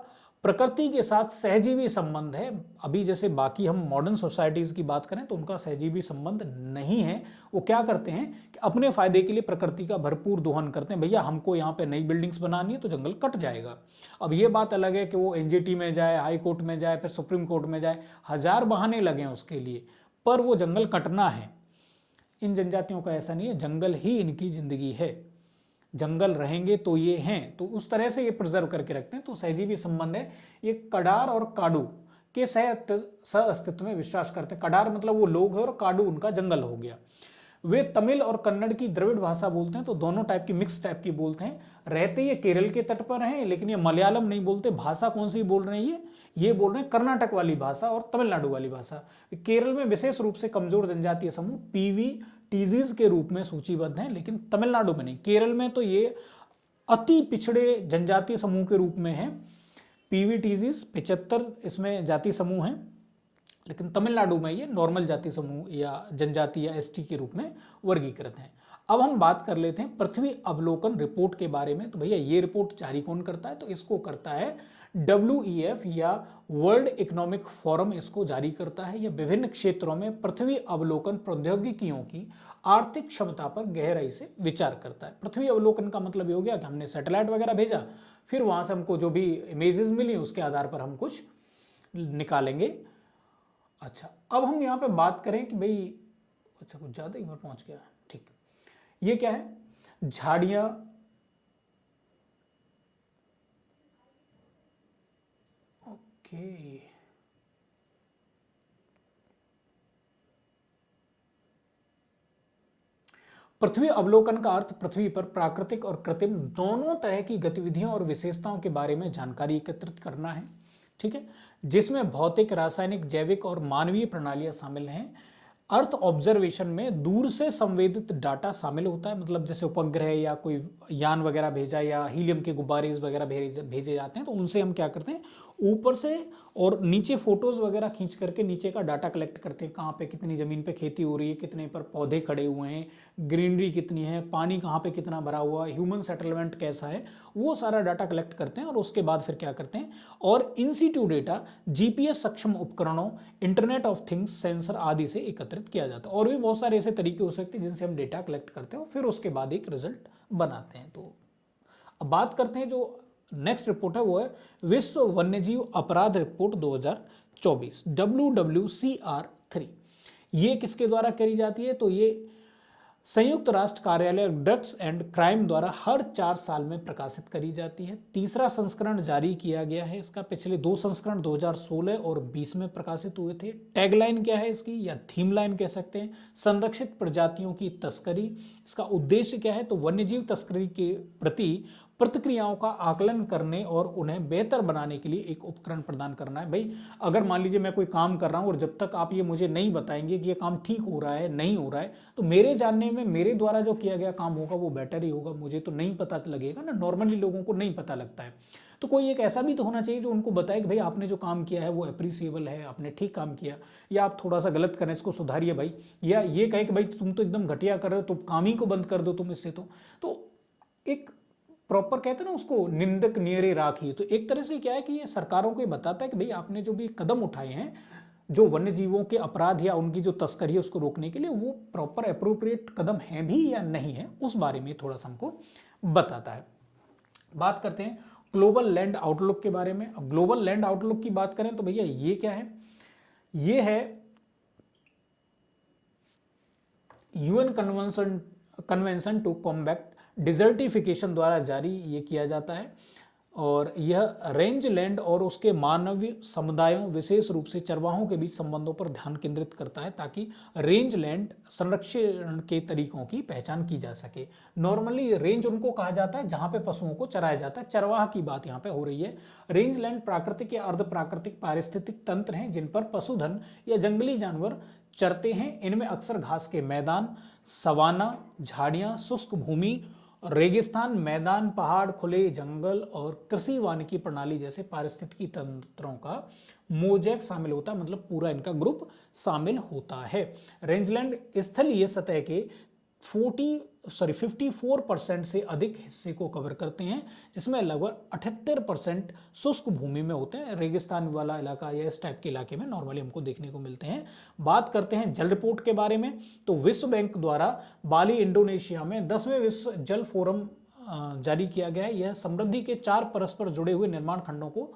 प्रकृति के साथ सहजीवी संबंध है। अभी जैसे बाकी हम मॉडर्न सोसाइटीज़ की बात करें तो उनका सहजीवी संबंध नहीं है। वो क्या करते हैं कि अपने फायदे के लिए प्रकृति का भरपूर दोहन करते हैं। भैया हमको यहाँ पे नई बिल्डिंग्स बनानी है तो जंगल कट जाएगा। अब ये बात अलग है कि वो एनजीटी में जाए, हाई कोर्ट में जाए, फिर सुप्रीम कोर्ट में जाए, हजार बहाने लगे उसके लिए, पर वो जंगल कटना है। इन जनजातियों का ऐसा नहीं है, जंगल ही इनकी जिंदगी है, जंगल रहेंगे तो ये हैं, तो उस तरह से ये प्रिजर्व करके रखते हैं। तो सहजीवी संबंध है। ये कडार और काडू के सह अस्तित्व में विश्वास करते हैं। कडार मतलब वो लोग है और काडू उनका जंगल हो गया। वे तमिल और कन्नड़ की द्रविड़ भाषा बोलते हैं, तो दोनों टाइप की मिक्स टाइप की बोलते हैं। रहते ये केरल के तट पर हैं, लेकिन ये मलयालम नहीं बोलते। भाषा कौन सी बोल रहे हैं, ये बोल रहे हैं कर्नाटक वाली भाषा और तमिलनाडु वाली भाषा। केरल में विशेष रूप से कमजोर जनजातीय समूह पीवी टीजीज के रूप में सूचीबद्ध हैं, लेकिन तमिलनाडु में नहीं। केरल में तो ये अति पिछड़े जनजातीय समूह के रूप में है। पीवीटीजीज 75 इसमें जाति समूह हैं, लेकिन तमिलनाडु में ये नॉर्मल जाति समूह या जनजाति या एसटी के रूप में वर्गीकृत हैं। अब हम बात कर लेते हैं पृथ्वी अवलोकन रिपोर्ट के बारे में। तो भैया ये रिपोर्ट जारी कौन करता है, तो इसको करता है WEF या वर्ल्ड इकोनॉमिक फोरम, इसको जारी करता है। यह विभिन्न क्षेत्रों में पृथ्वी अवलोकन प्रौद्योगिकियों की आर्थिक क्षमता पर गहराई से विचार करता है। पृथ्वी अवलोकन का मतलब ये हो गया कि हमने सैटेलाइट वगैरह भेजा, फिर वहां से हमको जो भी इमेजेस मिली उसके आधार पर हम कुछ निकालेंगे। अच्छा, अब हम यहाँ पे बात करें कि भाई, अच्छा कुछ ज़्यादा ही बार पहुँच गया, ठीक। ये क्या है, झाड़ियाँ, ओके। पृथ्वी अवलोकन का अर्थ पृथ्वी पर प्राकृतिक और कृत्रिम दोनों तरह की गतिविधियों और विशेषताओं के बारे में जानकारी एकत्रित करना है, ठीक है, जिसमें भौतिक, रासायनिक, जैविक और मानवीय प्रणालियां शामिल हैं। अर्थ ऑब्जर्वेशन में दूर से संवेदित डाटा शामिल होता है, मतलब जैसे उपग्रह या कोई यान वगैरह भेजा या हीलियम के गुब्बारे वगैरह भेजे जाते हैं, तो उनसे हम क्या करते हैं, ऊपर से और नीचे फोटोज वगैरह खींच करके नीचे का डाटा कलेक्ट करते हैं। कहाँ पे कितनी ज़मीन पे खेती हो रही है, कितने पर पौधे खड़े हुए हैं, ग्रीनरी कितनी है, पानी कहाँ पे कितना भरा हुआ है, ह्यूमन सेटलमेंट कैसा है, वो सारा डाटा कलेक्ट करते हैं। और उसके बाद फिर क्या करते हैं, और इन सीटू डेटा जीपीएस सक्षम उपकरणों, इंटरनेट ऑफ थिंग्स, सेंसर आदि से एकत्रित किया जाता है। और भी बहुत सारे ऐसे तरीके हो सकते हैं जिनसे हम डेटा कलेक्ट करते हैं और फिर उसके बाद एक रिजल्ट बनाते हैं। तो अब बात करते हैं, जो नेक्स्ट रिपोर्ट है वो है विश्व वन्यजीव अपराध रिपोर्ट 2024 WWCR3। ये किसके द्वारा करी जाती है, तो ये संयुक्त राष्ट्र कार्यालय ड्रग्स एंड क्राइम द्वारा हर 4 साल में प्रकाशित करी जाती है। तीसरा संस्करण जारी किया गया है इसका। पिछले 2 संस्करण 2016 और 20 में प्रकाशित हुए थे। टैगलाइन क्या है इसकी, या थीम लाइन कह सकते हैं, संरक्षित प्रजातियों की तस्करी। इसका उद्देश्य क्या है, तो वन्यजीव तस्करी के प्रति प्रतिक्रियाओं का आकलन करने और उन्हें बेहतर बनाने के लिए एक उपकरण प्रदान करना है। भाई अगर मान लीजिए मैं कोई काम कर रहा हूं और जब तक आप ये मुझे नहीं बताएंगे कि ये काम ठीक हो रहा है नहीं हो रहा है, तो मेरे जानने में मेरे द्वारा जो किया गया काम होगा वो बेटर ही होगा। मुझे तो नहीं पता लगेगा ना, नॉर्मली लोगों को नहीं पता लगता है। तो कोई एक ऐसा भी तो होना चाहिए जो उनको बताए कि भाई आपने जो काम किया है वो अप्रिसिएबल है, आपने ठीक काम किया, या आप थोड़ा सा गलत करें इसको सुधारिए भाई, या ये कहे कि भाई तुम तो एकदम घटिया कर रहे हो, तो काम ही को बंद कर दो तुम इससे। तो एक प्रॉपर कहते हैं ना उसको, निंदक नियरे राखी। तो एक तरह से क्या है कि ये सरकारों को ये बताता है कि भाई आपने जो भी कदम उठाए हैं जो वन्य जीवों के अपराध या उनकी जो तस्करी है उसको रोकने के लिए, वो प्रॉपर अप्रोप्रिएट कदम हैं भी या नहीं है, उस बारे में थोड़ा सा हमको बताता है। बात करते हैं ग्लोबल लैंड आउटलुक के बारे में। अब ग्लोबल लैंड आउटलुक की बात करें तो भैया ये क्या है, ये है UN convention to combat desertification द्वारा जारी ये किया जाता है। और यह रेंज लैंड और उसके मानवीय समुदायों, विशेष रूप से चरवाहों के बीच संबंधों पर ध्यान केंद्रित करता है ताकि रेंज लैंड संरक्षण के तरीकों की पहचान की जा सके। नॉर्मली रेंज उनको कहा जाता है जहां पे पशुओं को चराया जाता है, चरवाहा की बात यहाँ पे हो रही है। रेंज लैंड प्राकृतिक या अर्ध प्राकृतिक पारिस्थितिक तंत्र हैं जिन पर पशुधन या जंगली जानवर चरते हैं। इनमें अक्सर घास के मैदान, सवाना, झाड़ियां, शुष्क भूमि, रेगिस्तान, मैदान, पहाड़, खुले जंगल और कृषि वानिकी प्रणाली जैसे पारिस्थितिकी तंत्रों का मोजैक शामिल होता है, मतलब पूरा इनका ग्रुप शामिल होता है। रेंजलैंड स्थलीय सतह के 54% से अधिक हिस्से को कवर करते हैं, जिसमें लगभग 78% शुष्क भूमि में होते हैं। रेगिस्तान वाला इलाका या इस टाइप के इलाके में नॉर्मली हमको देखने को मिलते हैं। बात करते हैं जल रिपोर्ट के बारे में, तो विश्व बैंक द्वारा बाली इंडोनेशिया में 10वें विश्व जल फोरम जारी किया गया है। यह समृद्धि के 4 परस्पर जुड़े हुए निर्माण खंडों को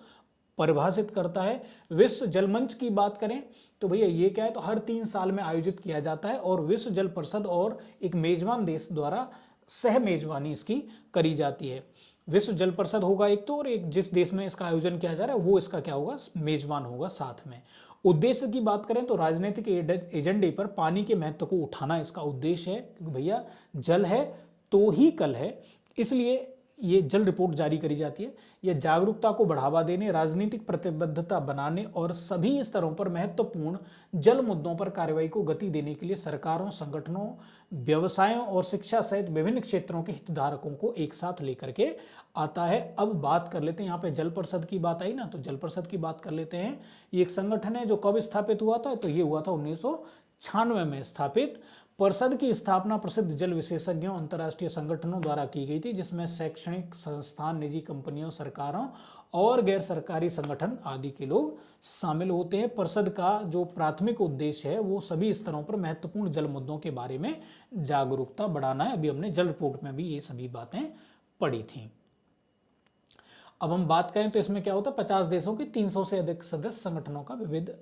परिभाषित करता है। विश्व जल मंच की बात करें तो भैया ये क्या है, तो हर 3 साल में आयोजित किया जाता है और विश्व जल परिषद और एक मेजबान देश द्वारा सह मेजबानी इसकी करी जाती है। विश्व जल परिषद होगा एक तो, और एक जिस देश में इसका आयोजन किया जा रहा है वो इसका क्या होगा, मेजबान होगा साथ में। उद्देश्य की बात करें तो राजनीतिक एजेंडे पर पानी के महत्व को उठाना इसका उद्देश्य है, क्योंकि भैया जल है तो ही कल है, इसलिए ये जल रिपोर्ट जारी करी जाती है। यह जागरूकता को बढ़ावा देने, राजनीतिक प्रतिबद्धता बनाने और सभी स्तरों पर महत्वपूर्ण जल मुद्दों पर कार्रवाई को गति देने के लिए सरकारों, संगठनों, व्यवसायों और शिक्षा सहित विभिन्न क्षेत्रों के हितधारकों को एक साथ लेकर के आता है। अब बात कर लेते हैं, यहाँ पे जल परिषद की बात आई ना, तो जल परिषद की बात कर लेते हैं। ये एक संगठन है जो कब स्थापित हुआ था, तो ये हुआ था 1996 में स्थापित। परिषद की स्थापना प्रसिद्ध जल विशेषज्ञों, अंतर्राष्ट्रीय संगठनों द्वारा की गई थी, जिसमें शैक्षणिक संस्थान, निजी कंपनियों, सरकारों और गैर सरकारी संगठन आदि के लोग शामिल होते हैं। परिषद का जो प्राथमिक उद्देश्य है वो सभी स्तरों पर महत्वपूर्ण जल मुद्दों के बारे में जागरूकता बढ़ाना है। अभी हमने जल रिपोर्ट में भी ये सभी बातें पढ़ी थी। अब हम बात करें तो इसमें क्या होता है, 50 देशों के 300 से अधिक सदस्य संगठनों का विविध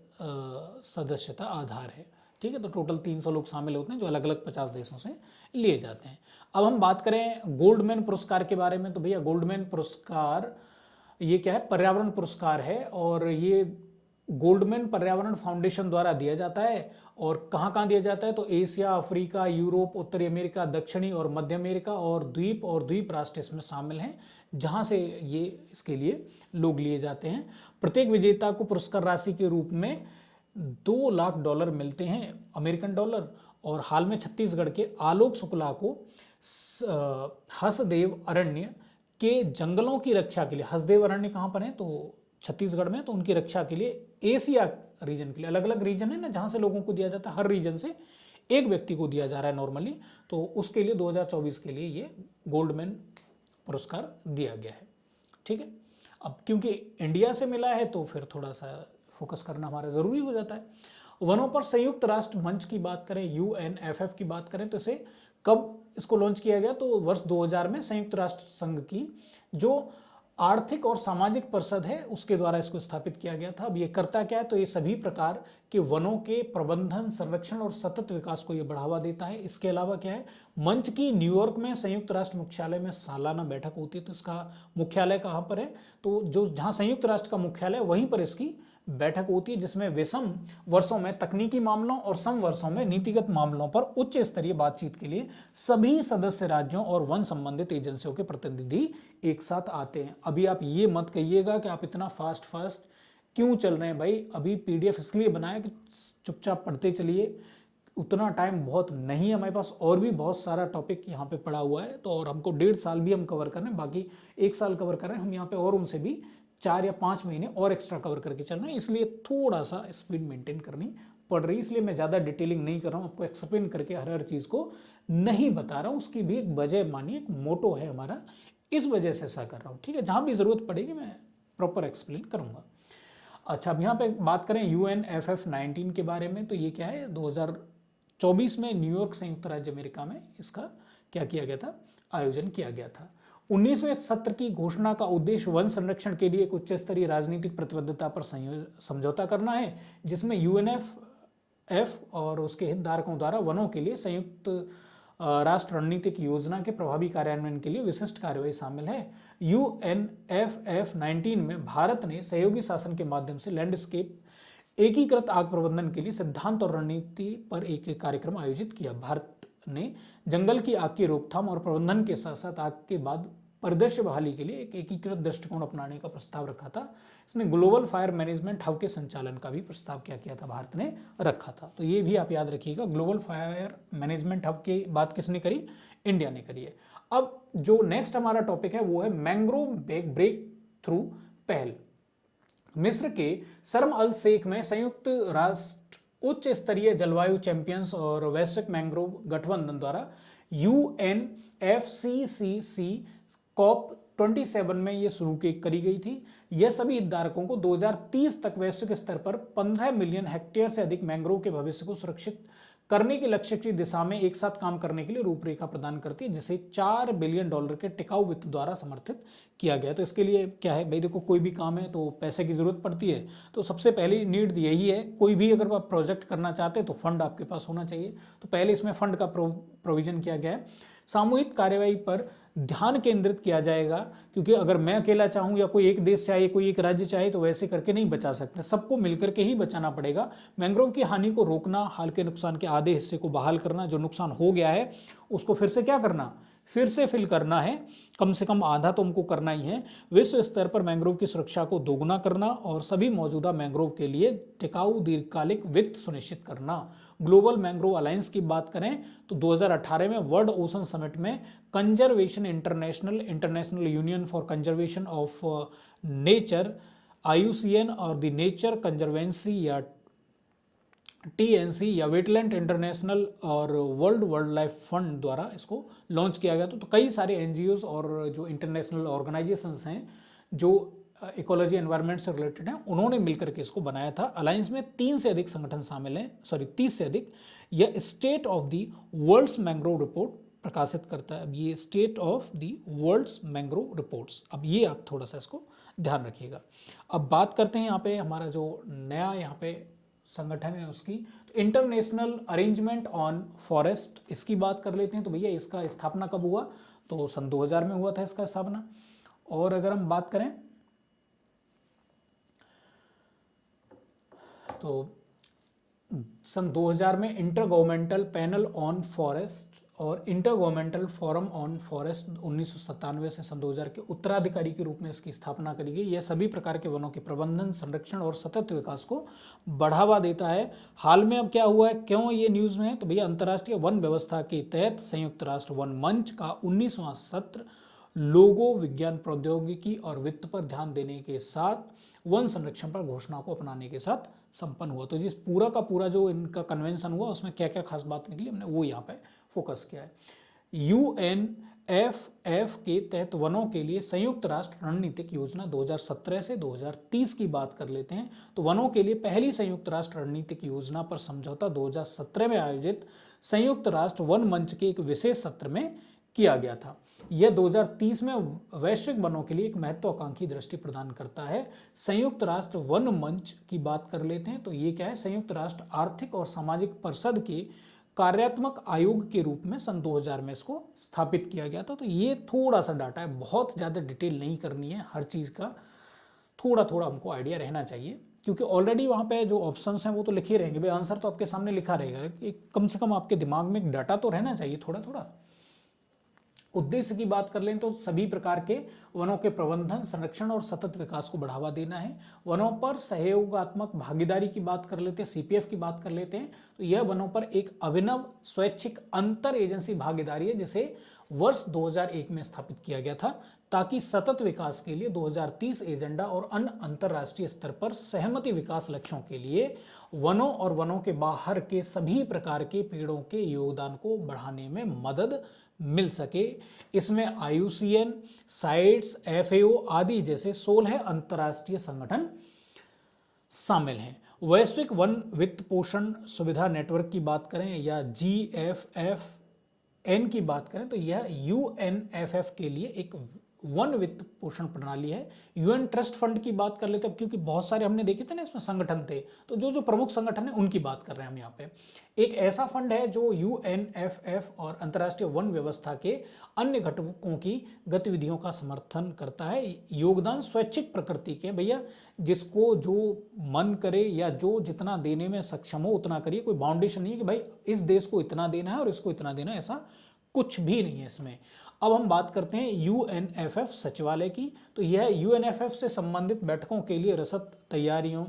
सदस्यता आधार है। ठीक है, तो टोटल 300 लोग शामिल होते हैं जो अलग अलग 50 देशों से लिए जाते हैं। अब हम बात करें गोल्डमैन पुरस्कार के बारे में, तो भैया गोल्डमैन पुरस्कार ये क्या है, पर्यावरण पुरस्कार है, और ये गोल्डमैन पर्यावरण फाउंडेशन द्वारा दिया जाता है। और कहाँ कहाँ दिया जाता है, तो एशिया, अफ्रीका, यूरोप, उत्तरी अमेरिका, दक्षिणी और मध्य अमेरिका और द्वीप राष्ट्र इसमें शामिल हैं, जहाँ से ये इसके लिए लोग लिए जाते हैं। प्रत्येक विजेता को पुरस्कार राशि के रूप में $2 लाख मिलते हैं, अमेरिकन डॉलर। और हाल में छत्तीसगढ़ के आलोक शुक्ला को हसदेव अरण्य के जंगलों की रक्षा के लिए, हसदेव अरण्य कहाँ पर है, तो छत्तीसगढ़ में, तो उनकी रक्षा के लिए एशिया रीजन के लिए, अलग अलग रीजन है ना जहाँ से लोगों को दिया जाता है, हर रीजन से एक व्यक्ति को दिया जा रहा है नॉर्मली, तो उसके लिए 2024 के लिए ये गोल्डमैन पुरस्कार दिया गया है। ठीक है, अब क्योंकि इंडिया से मिला है तो फिर थोड़ा सा फोकस करना हमारा ज़रूरी हो जाता है। वनों पर संयुक्त राष्ट्र मंच की बात करें, UNFF की बात करें, तो इसे कब इसको लॉन्च किया गया, तो वर्ष 2000 में संयुक्त राष्ट्र संघ की जो आर्थिक और सामाजिक परिषद है, उसके द्वारा इसको स्थापित किया गया था। अब ये करता क्या है, तो ये सभी प्रकार के वनों के प्रबंधन, संरक्षण और सतत विकास को ये बढ़ावा देता है। इसके अलावा क्या है, मंच की न्यूयॉर्क में संयुक्त राष्ट्र मुख्यालय में सालाना बैठक होती है। तो इसका मुख्यालय कहाँ पर है, तो जो जहाँ संयुक्त राष्ट्र का मुख्यालय है वहीं पर इसकी बैठक होती है, जिसमें विषम वर्षों में तकनीकी मामलों और सम वर्षों में नीतिगत मामलों पर उच्च स्तरीय बातचीत के लिए सभी सदस्य राज्यों और वन संबंधित एजेंसियों के प्रतिनिधि एक साथ आते हैं। अभी आप ये मत कहिएगा कि आप इतना फास्ट क्यों चल रहे हैं भाई, अभी पीडीएफ इसलिए बनाया कि चुपचाप पढ़ते चलिए, उतना टाइम बहुत नहीं है हमारे पास, और भी बहुत सारा टॉपिक यहाँ पे पड़ा हुआ है। तो और हमको 1.5 साल भी हम कवर कर रहे हैं, बाकी 1 साल कवर कर रहे हैं हम यहाँ पे, और उनसे भी 4 या 5 महीने और एक्स्ट्रा कवर करके चल रहे हैं, इसलिए थोड़ा सा स्पीड मेंटेन करनी पड़ रही है। इसलिए मैं ज़्यादा डिटेलिंग नहीं कर रहा हूँ, आपको एक्सप्लेन करके हर चीज़ को नहीं बता रहा हूँ, उसकी भी एक वजह मानिए, एक मोटो है हमारा, इस वजह से ऐसा कर रहा हूँ। ठीक है, जहाँ भी ज़रूरत पड़ेगी मैं प्रॉपर एक्सप्लेन करूँगा। अच्छा, अब यहाँ पे बात करें UNFF19 के बारे में, तो ये क्या है, 2024 में न्यूयॉर्क संयुक्त राज्य अमेरिका में इसका क्या किया गया था, आयोजन किया गया था। 19वें सत्र की घोषणा का उद्देश्य वन संरक्षण के लिए एक उच्च स्तरीय राजनीतिक प्रतिबद्धता पर समझौता करना है, जिसमें UNFF और उसके हितधारकों द्वारा वनों के लिए संयुक्त राष्ट्र रणनीतिक योजना के प्रभावी कार्यान्वयन के लिए विशिष्ट कार्यवाही शामिल है। UNFF19 में भारत ने सहयोगी शासन के माध्यम से लैंडस्केप एकीकृत आग प्रबंधन के लिए सिद्धांत और रणनीति पर एक कार्यक्रम आयोजित किया। भारत ने जंगल की आग की रोकथाम और प्रबंधन के साथ साथ आग के बाद परिदृश्य बहाली के लिए एक एकीकृत दृष्टिकोण अपनाने का प्रस्ताव रखा था। इसने ग्लोबल फायर मैनेजमेंट हब के संचालन का भी प्रस्ताव क्या किया था, भारत ने रखा था। तो ये भी आप याद रखिएगा, ग्लोबल फायर मैनेजमेंट हब की बात किसने करी, इंडिया ने करी है। अब जो नेक्स्ट हमारा टॉपिक है वो है मैंग्रोव ब्रेक थ्रू पहल। मिस्र के शर्म अल शेख में संयुक्त राष्ट्र उच्च स्तरीय जलवायु चैंपियंस और वैश्विक मैंग्रोव गठबंधन द्वारा UNFCCC COP27 में ये शुरू करी गई थी। यह सभी हितधारकों को 2030 तक वैश्विक स्तर पर 15 मिलियन हेक्टेयर से अधिक मैंग्रोव के भविष्य को सुरक्षित करने के लक्ष्य की दिशा में एक साथ काम करने के लिए रूपरेखा प्रदान करती है, जिसे $4 बिलियन के टिकाऊ वित्त द्वारा समर्थित किया गया। तो इसके लिए क्या है भाई, देखो कोई भी काम है तो पैसे की जरूरत पड़ती है, तो सबसे पहली नीड यही है, कोई भी अगर आप प्रोजेक्ट करना चाहते हैं तो फंड आपके पास होना चाहिए। तो पहले इसमें फंड का प्रोविजन किया गया है। सामूहिक कार्यवाही पर ध्यान केंद्रित किया जाएगा, क्योंकि अगर मैं अकेला चाहूँ या कोई एक देश चाहे, कोई एक राज्य चाहे, तो वैसे करके नहीं बचा सकते, सबको मिलकर के ही बचाना पड़ेगा। मैंग्रोव की हानि को रोकना, हाल के नुकसान के आधे हिस्से को बहाल करना, जो नुकसान हो गया है उसको फिर से क्या करना, फिर से फिल करना है, कम से कम आधा तो हमको करना ही है। विश्व स्तर पर मैंग्रोव की सुरक्षा को दोगुना करना और सभी मौजूदा मैंग्रोव के लिए टिकाऊ दीर्घकालिक वित्त सुनिश्चित करना। ग्लोबल मैंग्रोव अलायंस की बात करें तो 2018 में वर्ल्ड ओशन समिट में conservation international union for conservation of nature IUCN और द नेचर कंजर्वेंसी या TNC या वेटलैंड इंटरनेशनल और वर्ल्ड वाइल्ड लाइफ फंड द्वारा इसको लॉन्च किया गया। तो कई सारे NGOs और जो इंटरनेशनल ऑर्गेनाइजेशंस हैं जो इकोलॉजी एनवायरनमेंट से रिलेटेड हैं, उन्होंने मिलकर के इसको बनाया था। अलायंस में 30 से अधिक संगठन शामिल हैं, 30 से अधिक। यह state of the world's mangrove report प्रकाशित करता है। अब ये state of the world's mangrove reports, अब ये आप थोड़ा सा इसको ध्यान रखिएगा। अब बात करते हैं यहाँ पे हमारा जो नया यहाँ पे संगठन है उसकी, तो इंटरनेशनल अरेंजमेंट ऑन फॉरेस्ट, इसकी बात कर लेते हैं। तो भैया इसका स्थापना कब हुआ, तो सन 2000 में हुआ था इसका स्थापना। और अगर हम बात करें तो सन 2000 में intergovernmental panel on forest और intergovernmental forum on forest 1997 से सन 2000 के उत्तराधिकारी के रूप में इसकी स्थापना करी गई। यह सभी प्रकार के वनों के प्रबंधन, संरक्षण और सतत विकास को बढ़ावा देता है। हाल में अब क्या हुआ है, क्यों ये न्यूज़ में है, तो भैया अंतर्राष्ट्रीय वन व्यवस्था के तहत संयुक्त राष्ट्र वन मंच का 19वां सत्र लोगों, विज्ञान, प्रौद्योगिकी और वित्त पर ध्यान देने के साथ वन संरक्षण पर घोषणा को अपनाने के साथ संपन्न हुआ। तो जिस पूरा का पूरा जो इनका कन्वेंशन हुआ उसमें क्या क्या खास बात निकली, हमने वो यहाँ पे फोकस किया है। UNFF के तहत वनों के लिए संयुक्त राष्ट्र रणनीतिक योजना 2017 से 2030 की बात कर लेते हैं। तो वनों के लिए पहली संयुक्त राष्ट्र रणनीतिक योजना पर समझौता 2017 में आयोजित संयुक्त राष्ट्र वन मंच के एक विशेष सत्र में किया गया था। यह 2030 में वैश्विक वनों के लिए एक महत्वाकांक्षी दृष्टि प्रदान करता है। संयुक्त राष्ट्र वन मंच की बात कर लेते हैं तो ये क्या है, संयुक्त राष्ट्र आर्थिक और सामाजिक परिषद के कार्यात्मक आयोग के रूप में सन 2000 में इसको स्थापित किया गया था। तो ये थोड़ा सा डाटा है, बहुत ज़्यादा डिटेल नहीं करनी है, हर चीज़ का थोड़ा थोड़ा हमको आइडिया रहना चाहिए, क्योंकि ऑलरेडी वहाँ पे जो ऑप्शंस हैं वो तो लिखे रहेंगे भाई, आंसर तो आपके सामने लिखा रहेगा, कम से कम आपके दिमाग में एक डाटा तो रहना चाहिए थोड़ा थोड़ा। उद्देश्य की बात कर लें तो सभी प्रकार के वनों के प्रबंधन, संरक्षण और सतत विकास को बढ़ावा देना है। वनों पर सहयोगात्मक भागीदारी की बात कर लेते हैं, सीपीएफ की बात कर लेते हैं, तो यह वनों पर एक अभिनव स्वैच्छिक अंतर एजेंसी भागीदारी है जिसे वर्ष 2001 में स्थापित किया गया था, ताकि सतत विकास के लिए 2030 एजेंडा और अन्य अंतर्राष्ट्रीय स्तर पर सहमति विकास लक्ष्यों के लिए वनों और वनों के बाहर के सभी प्रकार के पेड़ों के योगदान को बढ़ाने में मदद मिल सके। इसमें IUCN, साइट्स, FAO आदि जैसे 16 अंतर्राष्ट्रीय संगठन शामिल हैं। वैश्विक वन वित्त पोषण सुविधा नेटवर्क की बात करें या GFFN की बात करें तो यह UNFF के लिए एक वन वित्त पोषण प्रणाली है। UN ट्रस्ट फंड की बात कर लेते हैं, क्योंकि बहुत सारे हमने देखे थे ना इसमें संगठन थे, तो जो जो प्रमुख संगठन है उनकी बात कर रहे हैं हम यहाँ पे। एक ऐसा फंड है जो UNFF और अंतर्राष्ट्रीय वन व्यवस्था के अन्य घटकों की गतिविधियों का समर्थन करता है। योगदान स्वैच्छिक प्रकृति के, भैया जिसको जो मन करे या जो जितना देने में सक्षम हो उतना करिए, कोई बाउंडेशन नहीं है कि भाई इस देश को इतना देना है और इसको इतना देना है, ऐसा कुछ भी नहीं है इसमें। अब हम बात करते हैं UNFF सचिवालय की, तो यह UNFF से संबंधित बैठकों के लिए रसद तैयारियों,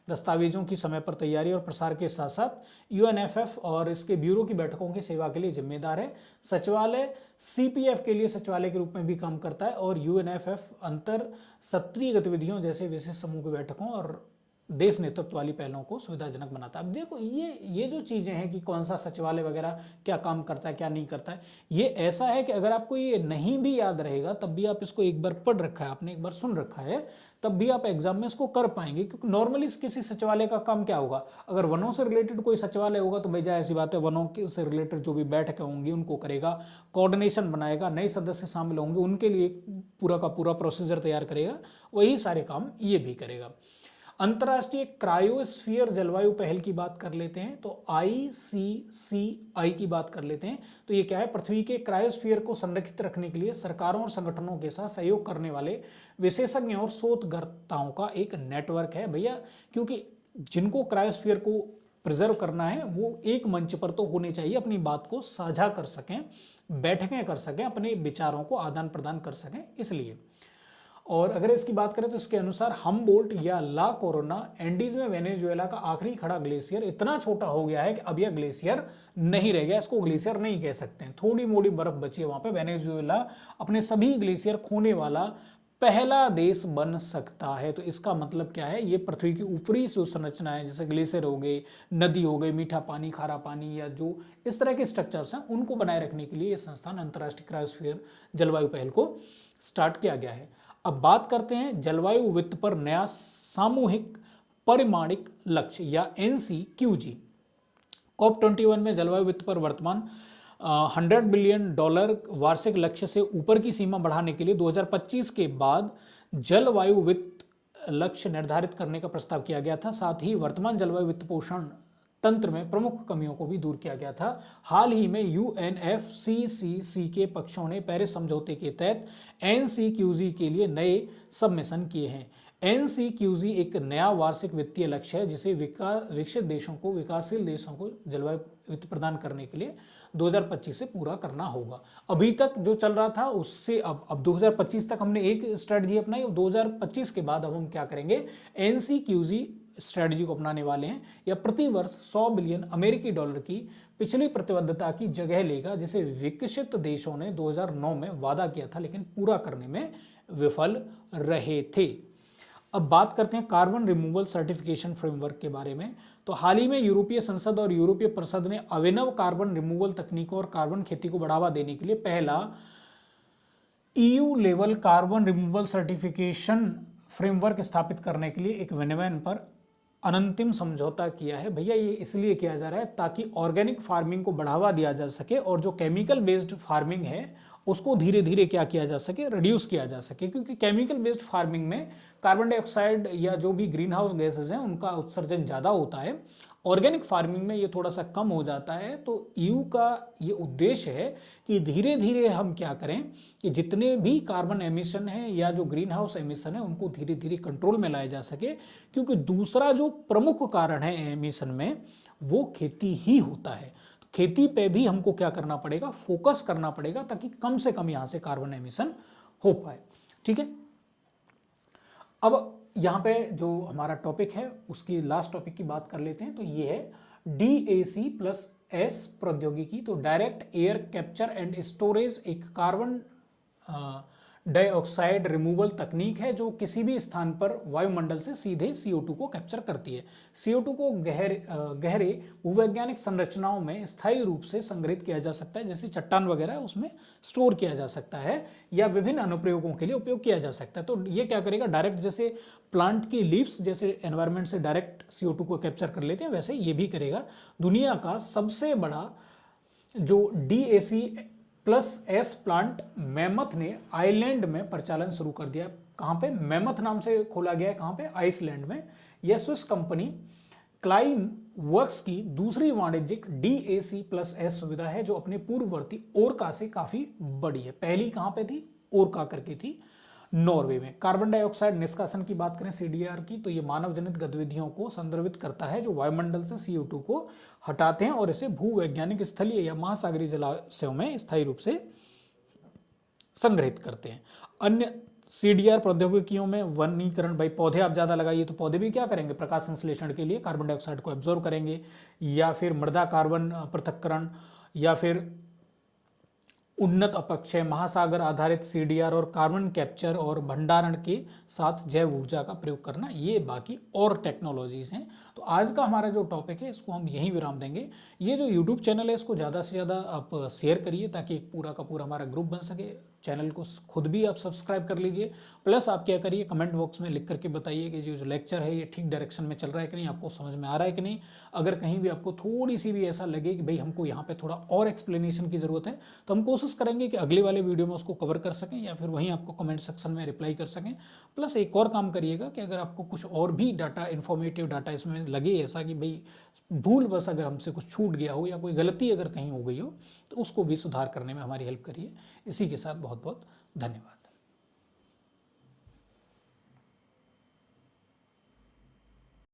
दस्तावेजों की समय पर तैयारी और प्रसार के साथ साथ UNFF और इसके ब्यूरो की बैठकों की सेवा के लिए जिम्मेदार है। सचिवालय CPF के लिए सचिवालय के रूप में भी काम करता है और UNFF अंतर सत्रीय गतिविधियों जैसे विशेष समूह की बैठकों और देश नेतृत्व वाली पहलों को सुविधाजनक बनाता है। अब देखो ये जो चीज़ें हैं कि कौन सा सचिवालय वगैरह क्या काम करता है क्या नहीं करता है, ये ऐसा है कि अगर आपको ये नहीं भी याद रहेगा तब भी आप इसको एक बार पढ़ रखा है, आपने एक बार सुन रखा है, तब भी आप एग्जाम में इसको कर पाएंगे। क्योंकि नॉर्मली किसी सचिवालय का काम क्या होगा, अगर वनों से रिलेटेड कोई सचिवालय होगा तो भैया ऐसी बात है, वनों से रिलेटेड जो भी बैठकें होंगी उनको करेगा, कोऑर्डिनेशन बनाएगा, नए सदस्य शामिल होंगे उनके लिए पूरा का पूरा प्रोसीजर तैयार करेगा, वही सारे काम ये भी करेगा। अंतर्राष्ट्रीय क्रायोस्फीयर जलवायु पहल की बात कर लेते हैं तो ICCI की बात कर लेते हैं, तो ये क्या है, पृथ्वी के क्रायोस्फीयर को संरक्षित रखने के लिए सरकारों और संगठनों के साथ सहयोग करने वाले विशेषज्ञों और शोधकर्ताओं का एक नेटवर्क है भैया। क्योंकि जिनको क्रायोस्फीयर को प्रिजर्व करना है वो एक मंच पर तो होने चाहिए, अपनी बात को साझा कर सकें, बैठकें कर सकें, अपने विचारों को आदान प्रदान कर सकें, इसलिए। और अगर इसकी बात करें तो इसके अनुसार हमबोल्ट या ला कोरोना एंडीज में वेनेजुएला का आखिरी खड़ा ग्लेशियर इतना छोटा हो गया है कि अब यह ग्लेशियर नहीं रह गया, इसको ग्लेशियर नहीं कह सकते हैं, थोड़ी मोड़ी बर्फ बची है वहां पे। वेनेजुएला अपने सभी ग्लेशियर खोने वाला पहला देश बन सकता है। तो इसका मतलब क्या है, ये पृथ्वी की ऊपरी जो संरचना है जैसे ग्लेशियर हो गए, नदी हो गई, मीठा पानी, खारा पानी या जो इस तरह के स्ट्रक्चर्स हैं उनको बनाए रखने के लिए ये संस्थान अंतर्राष्ट्रीय क्रायोस्फीयर जलवायु पहल को स्टार्ट किया गया है। अब बात करते हैं जलवायु वित्त पर नया सामूहिक परिमाणिक लक्ष्य या NCQG। COP21 में जलवायु वित्त पर वर्तमान $100 बिलियन वार्षिक लक्ष्य से ऊपर की सीमा बढ़ाने के लिए 2025 के बाद जलवायु वित्त लक्ष्य निर्धारित करने का प्रस्ताव किया गया था। साथ ही वर्तमान जलवायु वित्त पोषण तंत्र में प्रमुख कमियों को भी दूर किया गया था। हाल ही में UNFCCC के पक्षों ने पेरिस समझौते के तहत NCQG के लिए नए सबमिशन किए हैं। NCQG एक नया वार्षिक वित्तीय लक्ष्य है जिसे विकसित देशों को, विकासशील देशों को जलवायु वित्त प्रदान करने के लिए 2025 से पूरा करना होगा। अभी तक जो चल रहा था उससे अब 2025 तक हमने एक स्ट्रेटजी अपनाई, 2025 के बाद अब हम क्या करेंगे, NCQG स्ट्रेटजी को अपनाने वाले हैं। यह प्रति वर्ष $100 बिलियन अमेरिकी डॉलर की पिछली प्रतिबद्धता की जगह लेगा, जिसे विकसित देशों ने 2009 में वादा किया था लेकिन पूरा करने में विफल रहे थे। अब बात करते हैं कार्बन रिमूवल सर्टिफिकेशन फ्रेमवर्क के बारे में। तो हाल ही में यूरोपीय संसद और यूरोपीय परिषद ने अभिनव कार्बन रिमूवल तकनीकों और कार्बन खेती को बढ़ावा देने के लिए पहला EU level carbon removal certification framework स्थापित करने के लिए एक विनियमन पर अनंतिम समझौता किया है। भैया ये इसलिए किया जा रहा है ताकि ऑर्गेनिक फार्मिंग को बढ़ावा दिया जा सके और जो केमिकल बेस्ड फार्मिंग है उसको धीरे धीरे क्या किया जा सके, रिड्यूस किया जा सके, क्योंकि केमिकल बेस्ड फार्मिंग में कार्बन डाइऑक्साइड या जो भी ग्रीन हाउस गैसेज हैं उनका उत्सर्जन ज़्यादा होता है। ऑर्गेनिक फार्मिंग में ये थोड़ा सा कम हो जाता है। तो ईयू का ये उद्देश्य है कि धीरे धीरे हम क्या करें कि जितने भी कार्बन एमिशन हैं या जो ग्रीन हाउस एमिशन है उनको धीरे धीरे कंट्रोल में लाया जा सके, क्योंकि दूसरा जो प्रमुख कारण है एमिशन में वो खेती ही होता है। तो खेती पे भी हमको क्या करना पड़ेगा, फोकस करना पड़ेगा, ताकि कम से कम यहाँ से कार्बन एमिशन हो पाए। ठीक है, अब यहाँ पे जो हमारा टॉपिक है उसकी लास्ट टॉपिक की बात कर लेते हैं। तो ये है DAC+S प्रौद्योगिकी। तो direct air capture and storage एक कार्बन डाइऑक्साइड रिमूवल तकनीक है जो किसी भी स्थान पर वायुमंडल से सीधे CO2 को कैप्चर करती है। CO2 को गहरे भूवैज्ञानिक संरचनाओं में स्थायी रूप से संग्रहित किया जा सकता है, जैसे चट्टान वगैरह उसमें स्टोर किया जा सकता है या विभिन्न अनुप्रयोगों के लिए उपयोग किया जा सकता है। तो ये क्या करेगा, डायरेक्ट जैसे प्लांट की लीव्स जैसे एनवायरनमेंट से डायरेक्ट CO2 को कैप्चर कर लेते हैं, वैसे ये भी करेगा। दुनिया का सबसे बड़ा जो DAC+S प्लांट मैमथ ने आइलैंड में प्रचालन शुरू कर दिया। कहाँ पे, मैमथ नाम से खोला गया है, कहाँ पे, आइसलैंड में। यह स्विस कंपनी क्लाइम वर्क्स की दूसरी वाणिज्यिक DAC+S सुविधा है जो अपने पूर्ववर्ती ओरका से काफी बड़ी है। पहली कहाँ पे थी, ओरका करके थी, नॉर्वे में। कार्बन डाइऑक्साइड निष्कासन की बात करें CDR की, तो ये मानव जनित गतिविधियों को संदर्भित करता है जो वायुमंडल से CO2 को हटाते हैं और इसे भूवैज्ञानिक स्थलीय या महासागरीय जलाशयों में स्थायी रूप से संग्रहित करते हैं। अन्य CDR प्रौद्योगिकियों में वनीकरण, भाई पौधे आप ज़्यादा लगाइए तो पौधे भी क्या करेंगे, प्रकाश संश्लेषण के लिए कार्बन डाइऑक्साइड को एब्जॉर्व करेंगे, या फिर मृदा कार्बन पृथक्करण, या फिर उन्नत अपक्षय महासागर आधारित CDR और कार्बन कैप्चर और भंडारण के साथ जैव ऊर्जा का प्रयोग करना, ये बाकी और टेक्नोलॉजीज हैं। तो आज का हमारा जो टॉपिक है इसको हम यहीं विराम देंगे। ये जो यूट्यूब चैनल है इसको ज़्यादा से ज़्यादा आप शेयर करिए ताकि एक पूरा का पूरा हमारा ग्रुप बन सके। चैनल को खुद भी आप सब्सक्राइब कर लीजिए, प्लस आप क्या करिए, कमेंट बॉक्स में लिख करके बताइए कि जो लेक्चर है ये ठीक डायरेक्शन में चल रहा है कि नहीं, आपको समझ में आ रहा है कि नहीं। अगर कहीं भी आपको थोड़ी सी भी ऐसा लगे कि भाई हमको यहाँ पे थोड़ा और एक्सप्लेनेशन की ज़रूरत है, तो हम कोशिश करेंगे कि अगले वाले वीडियो में उसको कवर कर सकें या फिर वहीं आपको कमेंट सेक्शन में रिप्लाई कर सकें। प्लस एक और काम करिएगा कि अगर आपको कुछ और भी डाटा, इन्फॉर्मेटिव डाटा इसमें लगे ऐसा कि भाई भूल बस अगर हमसे कुछ छूट गया हो या कोई गलती अगर कहीं हो गई हो, तो उसको भी सुधार करने में हमारी हेल्प करिए। इसी के साथ बहुत बहुत धन्यवाद।